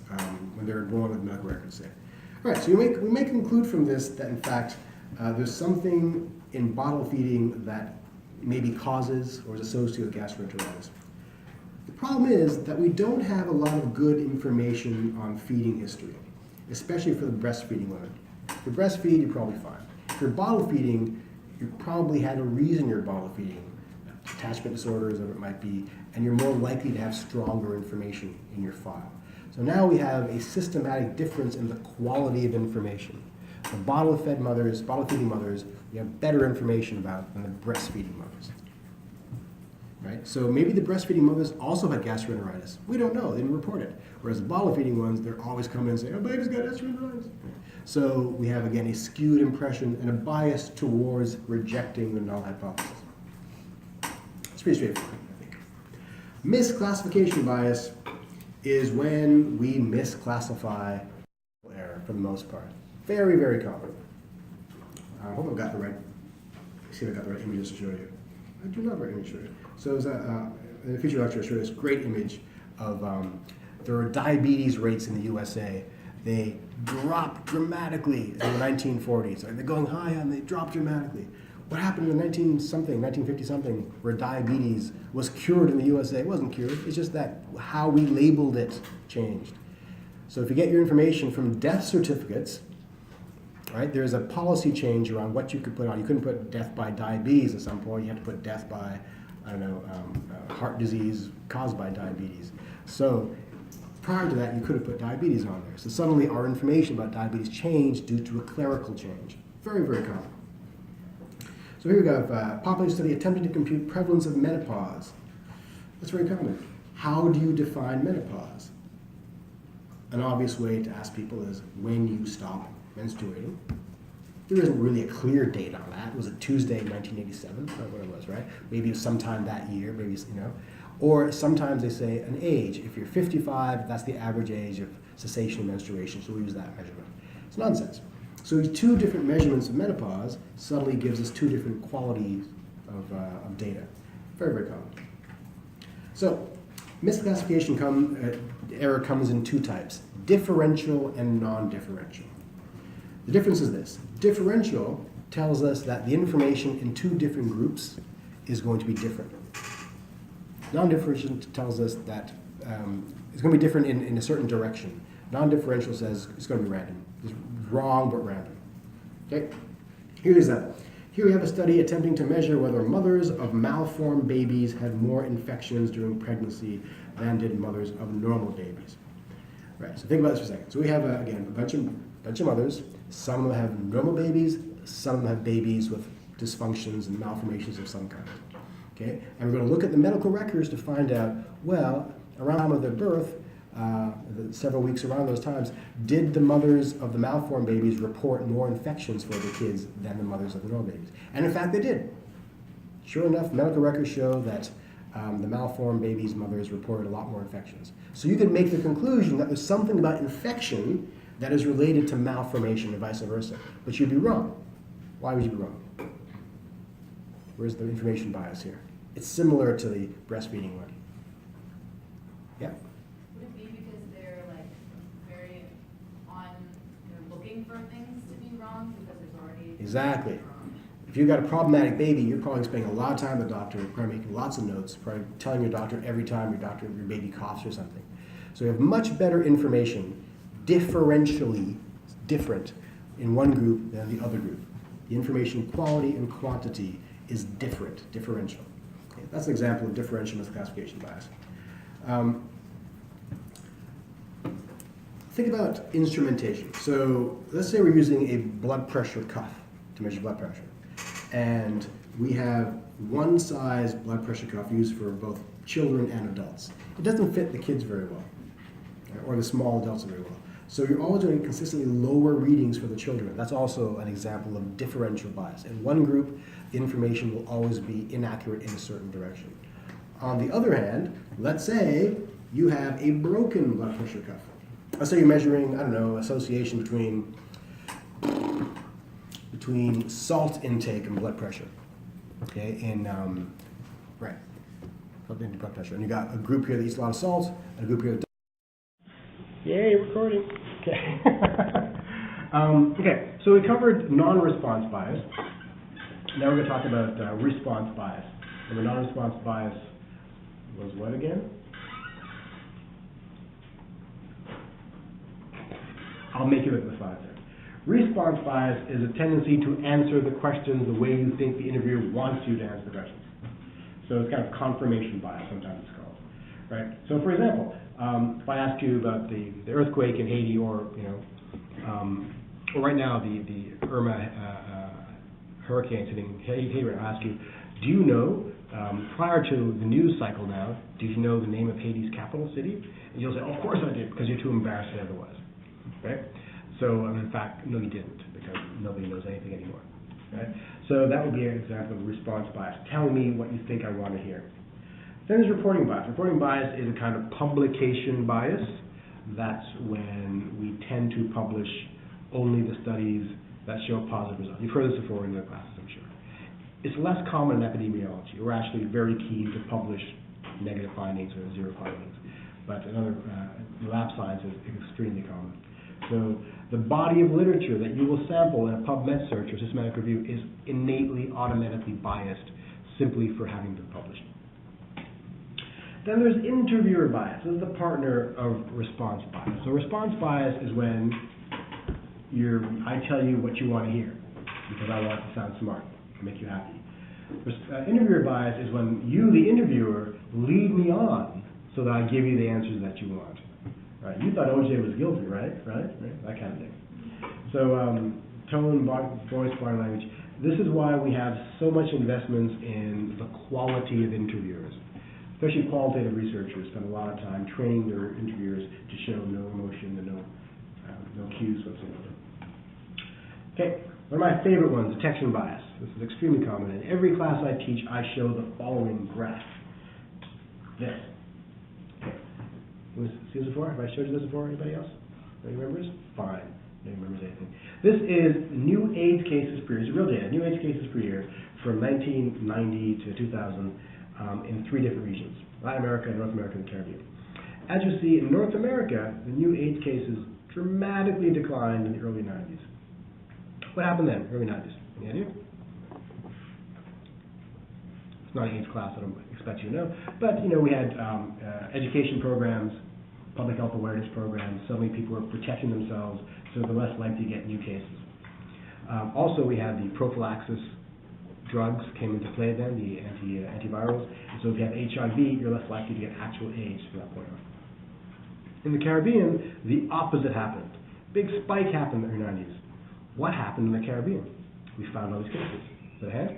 Speaker 3: when they were born with medical records. All right, so we may conclude from this that in fact there's something in bottle feeding that maybe causes or is associated with gastroenteritis. The problem is that we don't have a lot of good information on feeding history. especially for the breastfeeding women. If you breastfeed, you're probably fine. If you're bottle feeding, you probably had a reason you're bottle feeding, attachment disorders, whatever it might be, and you're more likely to have stronger information in your file. So now we have a systematic difference in the quality of information. The bottle-feeding mothers, we have better information about than the breastfeeding mothers. Right? So maybe the breastfeeding mothers also had gastroenteritis. We don't know, they didn't report it. Whereas the bottle-feeding ones, they're always coming and saying, oh, baby's got gastroenteritis. So we have, again, a skewed impression and a bias towards rejecting the null hypothesis. It's pretty straightforward, I think. Misclassification bias is when we misclassify error for the most part. Very, very common. I hope I've got the right, see if I've got the right images to show you. I do not have the right image to show you. So in the future lecture, I showed this great image of there are diabetes rates in the USA. They dropped dramatically in the 1940s. They're going high and they dropped dramatically. What happened in the 1950-something, where diabetes was cured in the USA? It wasn't cured. It's just that how we labeled it changed. So if you get your information from death certificates, right, there's a policy change around what you could put on. You couldn't put death by diabetes at some point. You have to put death by, I don't know, heart disease caused by diabetes. So prior to that, you could have put diabetes on there. So suddenly our information about diabetes changed due to a clerical change. Very, very common. So here we go, population study attempting to compute prevalence of menopause. That's very common. How do you define menopause? An obvious way to ask people is when you stop menstruating. There isn't really a clear date on that. Was it Tuesday, 1987? That's what it was, right? Maybe it was sometime that year, maybe, you know. Or sometimes they say an age. If you're 55, that's the average age of cessation of menstruation, so we use that measurement. It's nonsense. So these two different measurements of menopause suddenly gives us two different qualities of data. Very, very common. So misclassification error comes in two types, differential and non-differential. The difference is this. Differential tells us that the information in two different groups is going to be different. Non-differential tells us that it's going to be different in a certain direction. Non-differential says it's going to be random. It's wrong but random. Okay? Here we have a study attempting to measure whether mothers of malformed babies had more infections during pregnancy than did mothers of normal babies. Right, so think about this for a second. So we have, again, a bunch of mothers. Some of them have normal babies. Some of them have babies with dysfunctions and malformations of some kind. Okay? And we're going to look at the medical records to find out, well, around the time of their birth, several weeks around those times, did the mothers of the malformed babies report more infections for the kids than the mothers of the normal babies? And in fact, they did. Sure enough, medical records show that the malformed babies' mothers reported a lot more infections. So you could make the conclusion that there's something about infection that is related to malformation and vice versa. But you'd be wrong. Why would you be wrong? Where's the information bias here? It's similar to the breastfeeding one. Yeah?
Speaker 5: Would it be because they're like very they're looking for things to be wrong because there's already
Speaker 3: Exactly. If you've got a problematic baby, you're probably spending a lot of time with the doctor, probably making lots of notes, probably telling your doctor every time your baby coughs or something. So you have much better information, differentially different in one group than the other group. The information quality and quantity is different, differential. Okay, that's an example of differential misclassification bias. Think about instrumentation. So let's say we're using a blood pressure cuff to measure blood pressure. And we have one size blood pressure cuff used for both children and adults. It doesn't fit the kids very well, or the small adults very well. So you're always going to consistently lower readings for the children. That's also an example of differential bias. In one group, the information will always be inaccurate in a certain direction. On the other hand, let's say you have a broken blood pressure cuff. Let's say you're measuring, I don't know, association between salt intake and blood pressure. Okay, right, salt intake and blood pressure. And you got a group here that eats a lot of salt, and a group here that doesn't. Yay, recording. Okay. Okay, so we covered non-response bias. Now we're going to talk about response bias. And the non-response bias was what again? I'll make you look at the slides there. Response bias is a tendency to answer the questions the way you think the interviewer wants you to answer the questions. So it's kind of confirmation bias, sometimes it's called, right? So for example, if I ask you about the earthquake in Haiti, or or right now the Irma hurricane hitting Haiti, I ask you, do you know, prior to the news cycle now, did you know the name of Haiti's capital city? And you'll say, oh, of course I did, because you're too embarrassed to say otherwise, right? So in fact, no, you didn't, because nobody knows anything anymore, right? So that would be an example of response bias. Tell me what you think I want to hear. Then there's reporting bias. Reporting bias is a kind of publication bias. That's when we tend to publish only the studies that show positive results. You've heard this before in the classes, I'm sure. It's less common in epidemiology. We're actually very keen to publish negative findings or zero findings. But in other lab sciences, it's extremely common. So the body of literature that you will sample in a PubMed search or systematic review is innately, automatically biased simply for having been published. Then there's interviewer bias. This is the partner of response bias. So response bias is when I tell you what you want to hear because I want to sound smart and make you happy. Interviewer bias is when you, the interviewer, lead me on so that I give you the answers that you want. Right? You thought OJ was guilty, right? That kind of thing. So tone, voice, body language. This is why we have so much investments in the quality of interviewers. Especially qualitative researchers spend a lot of time training their interviewers to show no emotion and no cues whatsoever. Okay, one of my favorite ones, detection bias. This is extremely common. In every class I teach, I show the following graph. This. Okay. See this before? Have I showed you this before? Anybody else? Any members? Fine. Nobody remembers anything. This is new AIDS cases per year. It's real data. New AIDS cases per year from 1990 to 2000. In 3 different regions, Latin America, North America, and the Caribbean. As you see, in North America, the new AIDS cases dramatically declined in the early 90s. What happened then, early 90s? Any idea? It's not an AIDS class, I don't expect you to know. But, we had education programs, public health awareness programs. Suddenly people were protecting themselves, so they're less likely to get new cases. Also, we had the prophylaxis drugs came into play then, the antivirals. And so if you have HIV, you're less likely to get actual AIDS from that point on. In the Caribbean, the opposite happened. Big spike happened in the early 90s. What happened in the Caribbean? We found all these cases. Is that a hand?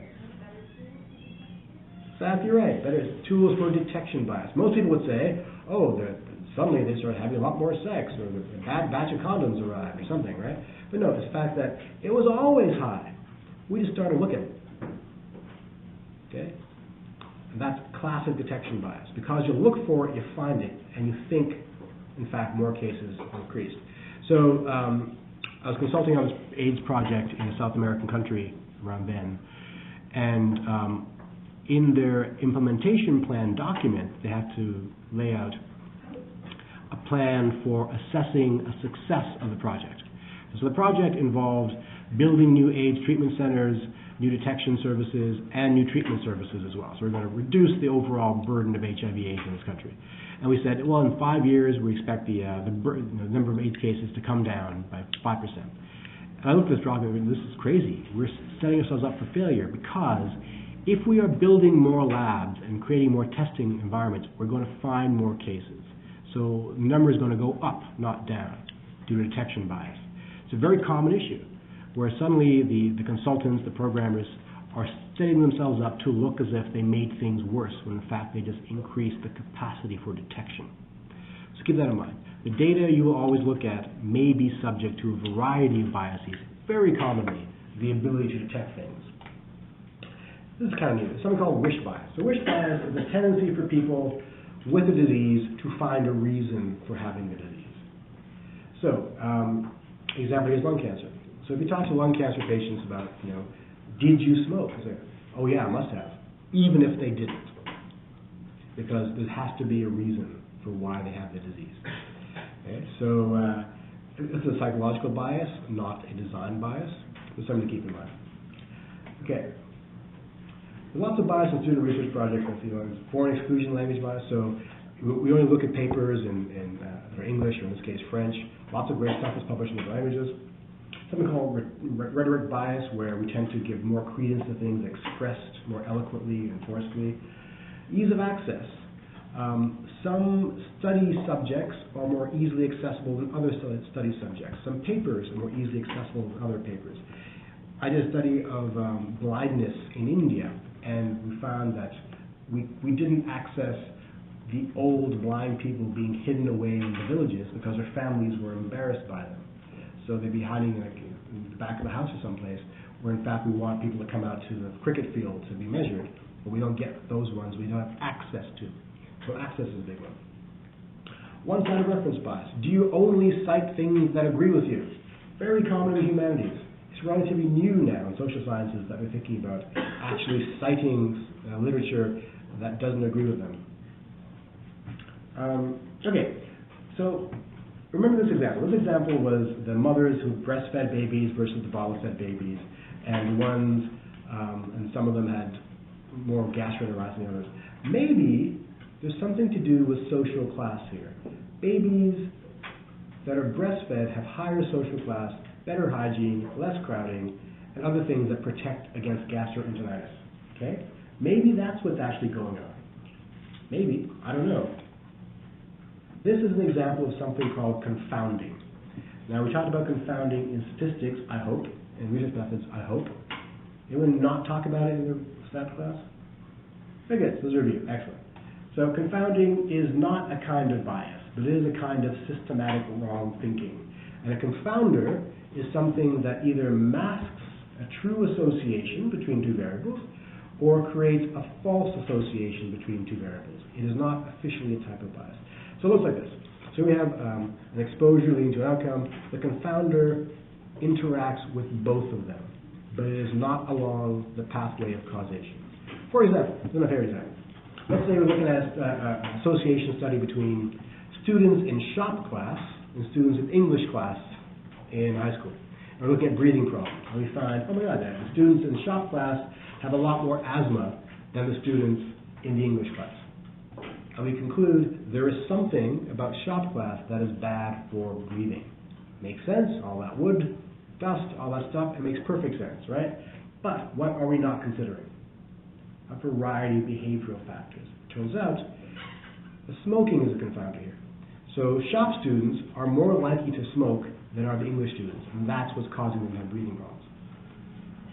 Speaker 3: Exactly right. That is tools for detection bias. Most people would say, oh, suddenly they started having a lot more sex, or a bad batch of condoms arrived, or something, right? But no, it's the fact that it was always high. We just started looking. Okay? And that's classic detection bias. Because you look for it, you find it, and you think, in fact, more cases increased. So I was consulting on this AIDS project in a South American country around then, and in their implementation plan document, they have to lay out a plan for assessing a success of the project. So the project involved building new AIDS treatment centers, new detection services, and new treatment services as well. So we're going to reduce the overall burden of HIV/AIDS in this country. And we said, well, in 5 years, we expect the number of AIDS cases to come down by 5%. And I looked at this drawing and this is crazy. We're setting ourselves up for failure because if we are building more labs and creating more testing environments, we're going to find more cases. So the number is going to go up, not down, due to detection bias. It's a very common issue, where suddenly the consultants, the programmers, are setting themselves up to look as if they made things worse, when in fact they just increased the capacity for detection. So keep that in mind. The data you will always look at may be subject to a variety of biases, very commonly the ability to detect things. This is kind of new. It's something called wish bias. So wish bias is a tendency for people with a disease to find a reason for having the disease. So, example here is lung cancer. So if you talk to lung cancer patients about, did you smoke? They say, oh yeah, I must have, even if they didn't. Because there has to be a reason for why they have the disease. Okay? So it's a psychological bias, not a design bias. There's something to keep in mind. Okay. There's lots of bias in student research projects. Foreign exclusion language bias. So We only look at papers in that are English, or in this case French. Lots of great stuff is published in the languages. Something called rhetoric bias, where we tend to give more credence to things expressed more eloquently and forcefully. Ease of access. Some study subjects are more easily accessible than other study subjects. Some papers are more easily accessible than other papers. I did a study of blindness in India, and we found that we didn't access the old blind people being hidden away in the villages because their families were embarrassed by them. So they'd be hiding like in the back of the house or someplace, where in fact we want people to come out to the cricket field to be measured, but we don't get those ones we don't have access to. So access is a big one. One-sided reference bias. Do you only cite things that agree with you? Very common in humanities. It's relatively new now in social sciences that we're thinking about actually citing literature that doesn't agree with them. Okay, so remember this example. This example was the mothers who breastfed babies versus the bottle-fed babies, and the ones, and some of them had more gastroenteritis than others. Maybe there's something to do with social class here. Babies that are breastfed have higher social class, better hygiene, less crowding, and other things that protect against gastroenteritis. Okay? Maybe that's what's actually going on. Maybe. I don't know. This is an example of something called confounding. Now, we talked about confounding in statistics, I hope, and research methods, I hope. Anyone not talk about it in their stat class? Very good. So let's review. Excellent. So confounding is not a kind of bias, but it is a kind of systematic wrong thinking. And a confounder is something that either masks a true association between two variables or creates a false association between two variables. It is not officially a type of bias. So it looks like this. So we have an exposure leading to an outcome. The confounder interacts with both of them, but it is not along the pathway of causation. For example, this is my favorite example. Let's say we're looking at an association study between students in shop class and students in English class in high school. And we're looking at breathing problems. And we find, oh my God, the students in shop class have a lot more asthma than the students in the English class. And we conclude there is something about shop class that is bad for breathing. Makes sense, all that wood, dust, all that stuff, it makes perfect sense, right? But what are we not considering? A variety of behavioral factors. It turns out, the smoking is a confounder here. So shop students are more likely to smoke than are the English students, and that's what's causing them to have breathing problems.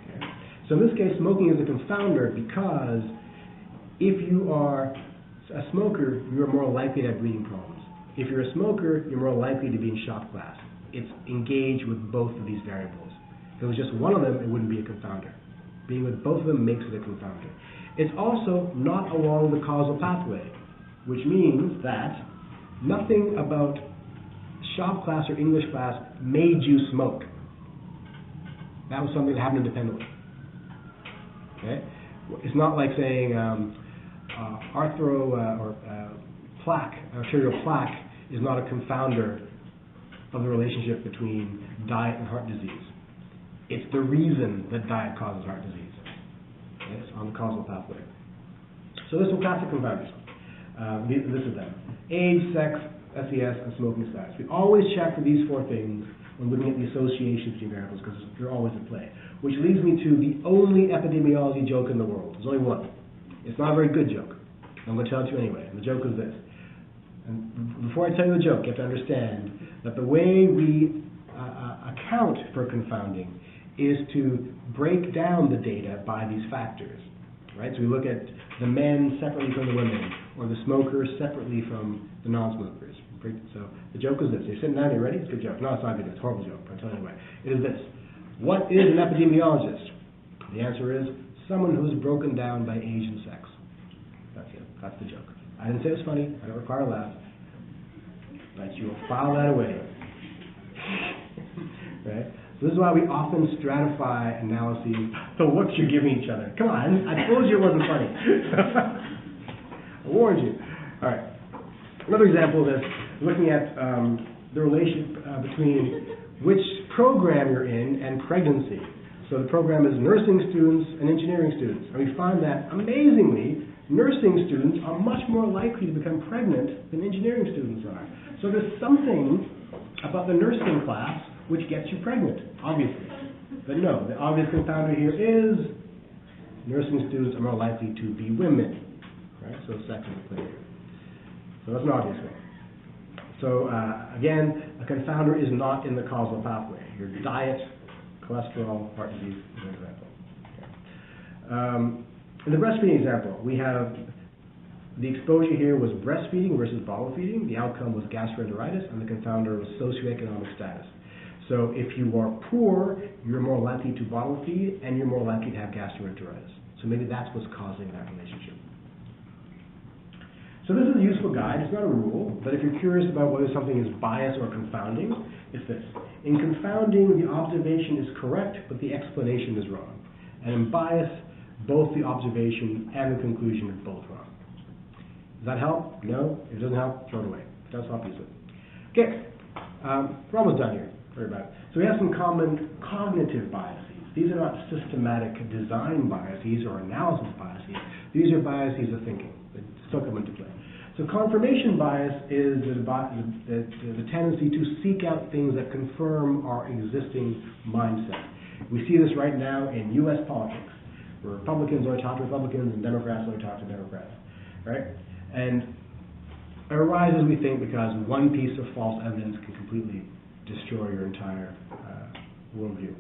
Speaker 3: Okay. So in this case, smoking is a confounder because if you are a smoker, you're more likely to have breathing problems. If you're a smoker, you're more likely to be in shop class. It's engaged with both of these variables. If it was just one of them, it wouldn't be a confounder. Being with both of them makes it a confounder. It's also not along the causal pathway, which means that nothing about shop class or English class made you smoke. That was something that happened independently. Okay? It's not like saying arterial plaque is not a confounder of the relationship between diet and heart disease. It's the reason that diet causes heart disease. Okay? It's on the causal pathway. So this is classic confounders. This is them. Age, sex, SES, and smoking status. We always check for these four things when looking at the associations between variables because they're always at play. Which leads me to the only epidemiology joke in the world. There's only one. It's not a very good joke. I'm going to tell it to you anyway. And the joke is this. And before I tell you the joke, you have to understand that the way we account for confounding is to break down the data by these factors. Right? So we look at the men separately from the women, or the smokers separately from the non-smokers. So the joke is this. You're sitting down, you ready? It's a good joke. No, it's not good. It's a horrible joke, but I'll tell you anyway. It is this. What is an epidemiologist? The answer is someone who is broken down by age and sex. That's it. That's the joke. I didn't say it was funny. I don't require a laugh. But you will file that away. Right? So this is why we often stratify analyses, the looks you're giving each other. Come on, I told you it wasn't funny. I warned you. All right. Another example of this, looking at the relation between which program you're in and pregnancy. So the program is nursing students and engineering students. And we find that, amazingly, nursing students are much more likely to become pregnant than engineering students are. So there's something about the nursing class which gets you pregnant, obviously. But no, the obvious confounder here is nursing students are more likely to be women, right? So sex is a player. So that's an obvious one. So again, a confounder is not in the causal pathway. Your diet, cholesterol, heart disease is an example. Okay. In the breastfeeding example, we have the exposure here was breastfeeding versus bottle feeding. The outcome was gastroenteritis, and the confounder was socioeconomic status. So if you are poor, you're more likely to bottle feed, and you're more likely to have gastroenteritis. So maybe that's what's causing that relationship. So this is a useful guide. It's not a rule, but if you're curious about whether something is biased or confounding, it's this. In confounding, the observation is correct, but the explanation is wrong. And in bias, both the observation and the conclusion are both wrong. Does that help? No? If it doesn't help, throw it away. If it does help, use it. Okay, we're almost done here. Sorry about it. So we have some common cognitive biases. These are not systematic design biases or analysis biases. These are biases of thinking that still come into play. So confirmation bias is the tendency to seek out things that confirm our existing mindset. We see this right now in U.S. politics, where Republicans only talk to Republicans and Democrats only talk to Democrats, right? And it arises, we think, because one piece of false evidence can completely destroy your entire worldview.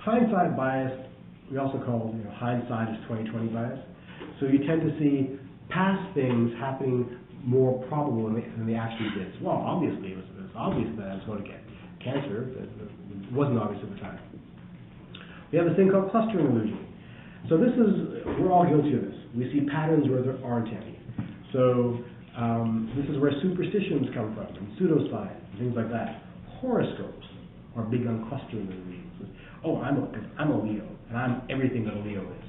Speaker 3: Hindsight bias, we also call hindsight is 20/20 bias. So you tend to see past things happening more probable than they actually did. Well, obviously, it was obvious that I was going to get cancer, but it wasn't obvious at the time. We have this thing called clustering illusion. So this is, we're all guilty of this. We see patterns where there aren't any. So this is where superstitions come from, and pseudoscience, and things like that. Horoscopes are big on clustering illusions. Oh, I'm a Leo, and I'm everything that a Leo is.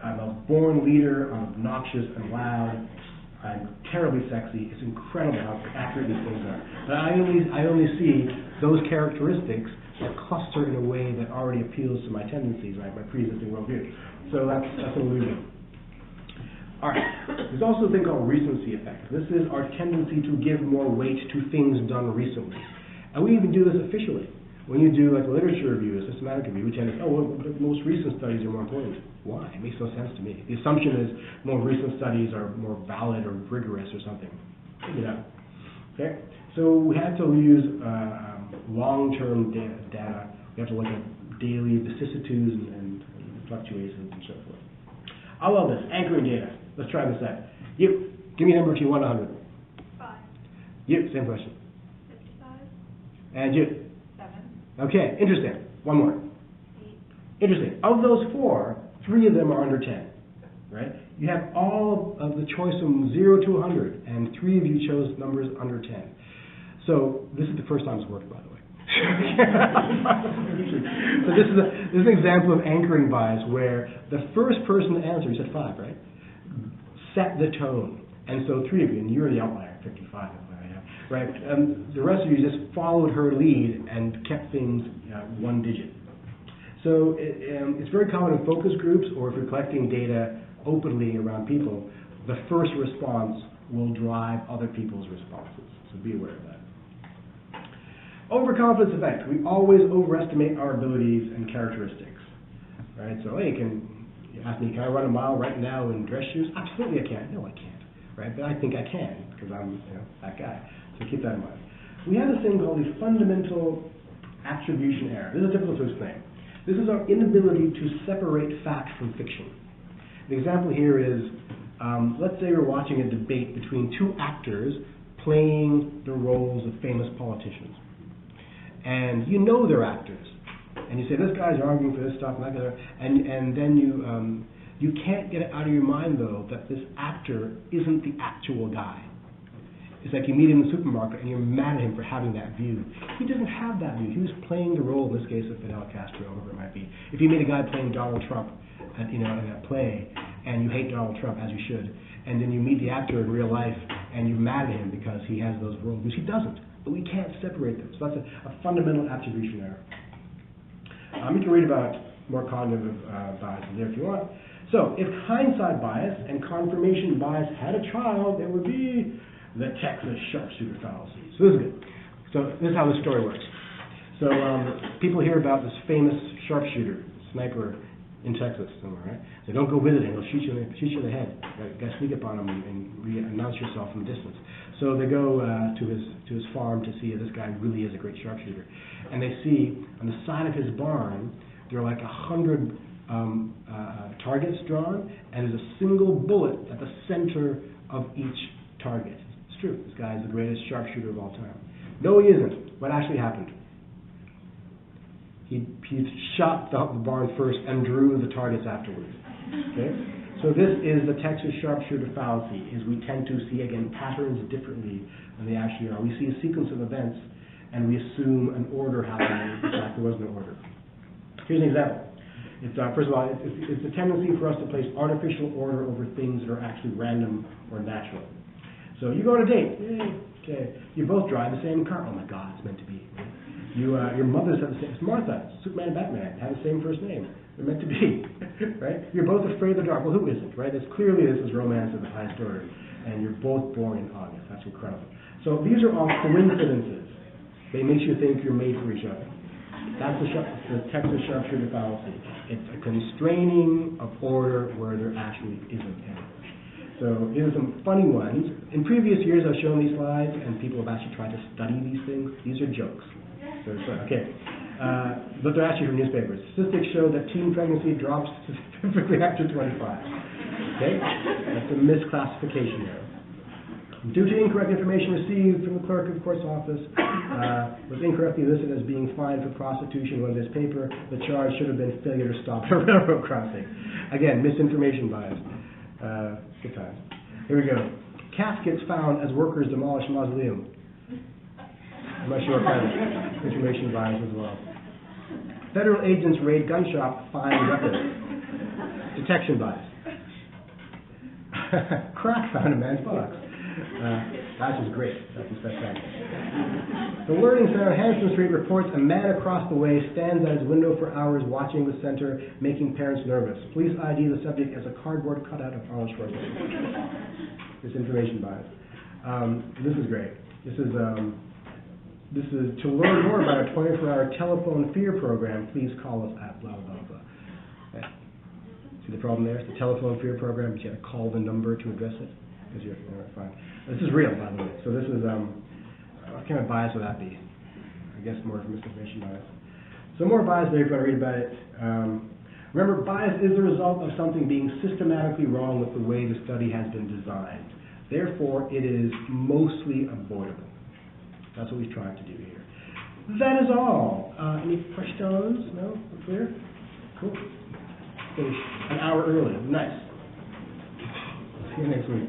Speaker 3: I'm a born leader, I'm obnoxious and loud, I'm terribly sexy. It's incredible how accurate these things are. But I only see those characteristics that cluster in a way that already appeals to my tendencies, right, my pre-existing worldview. So that's an illusion. All right. There's also a thing called recency effect. This is our tendency to give more weight to things done recently. And we even do this officially. When you do like a literature review, a systematic review, we tend to say, oh, well, the most recent studies are more important. Why? It makes no sense to me. The assumption is more recent studies are more valid or rigorous or something. Maybe not. Okay? So we have to use long-term data. We have to look at daily vicissitudes and fluctuations and so forth. I love this. Anchoring data. Let's try this out. You, give me a number between 1 and 100.
Speaker 4: 5.
Speaker 3: You, same question.
Speaker 4: 55.
Speaker 3: And you.
Speaker 5: 7.
Speaker 3: Okay, interesting. One more.
Speaker 4: 8.
Speaker 3: Interesting. Of those 4, 3 of them are under 10, right? You have all of the choice from 0 to 100, and 3 of you chose numbers under 10. So this is the first time it's worked, by the way. So this is an example of anchoring bias where the first person to answer, you said 5, right? Set the tone. And so 3 of you, and you're the outlier, 55, right? The rest of you just followed her lead and kept things 1 digit. So it's very common in focus groups, or if you're collecting data openly around people, the first response will drive other people's responses. So be aware of that. Overconfidence effect. We always overestimate our abilities and characteristics. Right? So, hey, you ask me, can I run a mile right now in dress shoes? Absolutely I can. No, I can't. Right? But I think I can because I'm that guy. So keep that in mind. We have this thing called the fundamental attribution error. This is difficult to explain. This is our inability to separate fact from fiction. The example here is, let's say we're watching a debate between 2 actors playing the roles of famous politicians. And you know they're actors. And you say, this guy's arguing for this stuff, and that guy, and then you can't get it out of your mind, though, that this actor isn't the actual guy. It's like you meet him in the supermarket and you're mad at him for having that view. He doesn't have that view. He was playing the role, in this case, of Fidel Castro, whoever it might be. If you meet a guy playing Donald Trump in a play, and you hate Donald Trump, as you should, and then you meet the actor in real life and you're mad at him because he has those roles, which he doesn't. But we can't separate them. So that's a fundamental attribution error. You can read about more cognitive biases there if you want. So if hindsight bias and confirmation bias had a child, it would be the Texas sharpshooter fallacy. So this is good. So this is how the story works. So people hear about this famous sharpshooter, sniper in Texas somewhere, right? So don't go visit him; he'll shoot you in the head. You got to sneak up on him and announce yourself from a distance. So they go to his farm to see if this guy really is a great sharpshooter, and they see on the side of his barn there are like 100 targets drawn, and there's a single bullet at the center of each target. It's true. This guy is the greatest sharpshooter of all time. No, he isn't. What actually happened? He shot the barn first and drew the targets afterwards. Okay? So this is the Texas sharpshooter fallacy, is we tend to see, again, patterns differently than they actually are. We see a sequence of events, and we assume an order happening. In fact, there was no order. Here's an example. It's, first of all, it's a tendency for us to place artificial order over things that are actually random or natural. So you go on a date. Yay, okay. You both drive the same car. Oh my God, it's meant to be. Your mothers have the same. It's Martha, Superman and Batman have the same first name. They're meant to be, right? You're both afraid of the dark. Well, who isn't, right? This is romance of the highest order, and you're both born in August. That's incredible. So these are all coincidences. They make you think you're made for each other. That's the Texas sharpshooter fallacy. It's a constraining of order where there actually isn't any. So here are some funny ones. In previous years, I've shown these slides, and people have actually tried to study these things. These are jokes. So, okay. But they're actually from newspapers. Statistics show that teen pregnancy drops significantly after 25. Okay? That's a misclassification error. Due to incorrect information received from the clerk of court's office, was incorrectly listed as being fined for prostitution when this paper, the charge should have been failure to stop a railroad crossing. Again, misinformation bias. Good times. Here we go. Caskets found as workers demolish mausoleum. I'm not sure what kind of information bias as well. Federal agents raid gun shop, find weapons. Detection bias. Crack found in man's box. That was great. That was spectacular. The Learning Center on Hanson Street reports a man across the way stands at his window for hours watching the center, making parents nervous. Police ID the subject as a cardboard cutout of Arnold Schwarzenegger. This information bias. This is great. This is to learn more about our 24-hour telephone fear program. Please call us at blah blah blah. Okay. See the problem there? It's the telephone fear program, but you have to call the number to address it. Because you're fine. This is real, by the way. So this is what kind of bias would that be? I guess more of misinformation bias. So more bias there if you want to read about it. Remember, bias is the result of something being systematically wrong with the way the study has been designed. Therefore, it is mostly avoidable. That's what we've tried to do here. That is all. Any questions? No? We're clear? Cool. Finish an hour early. Nice. See you next week.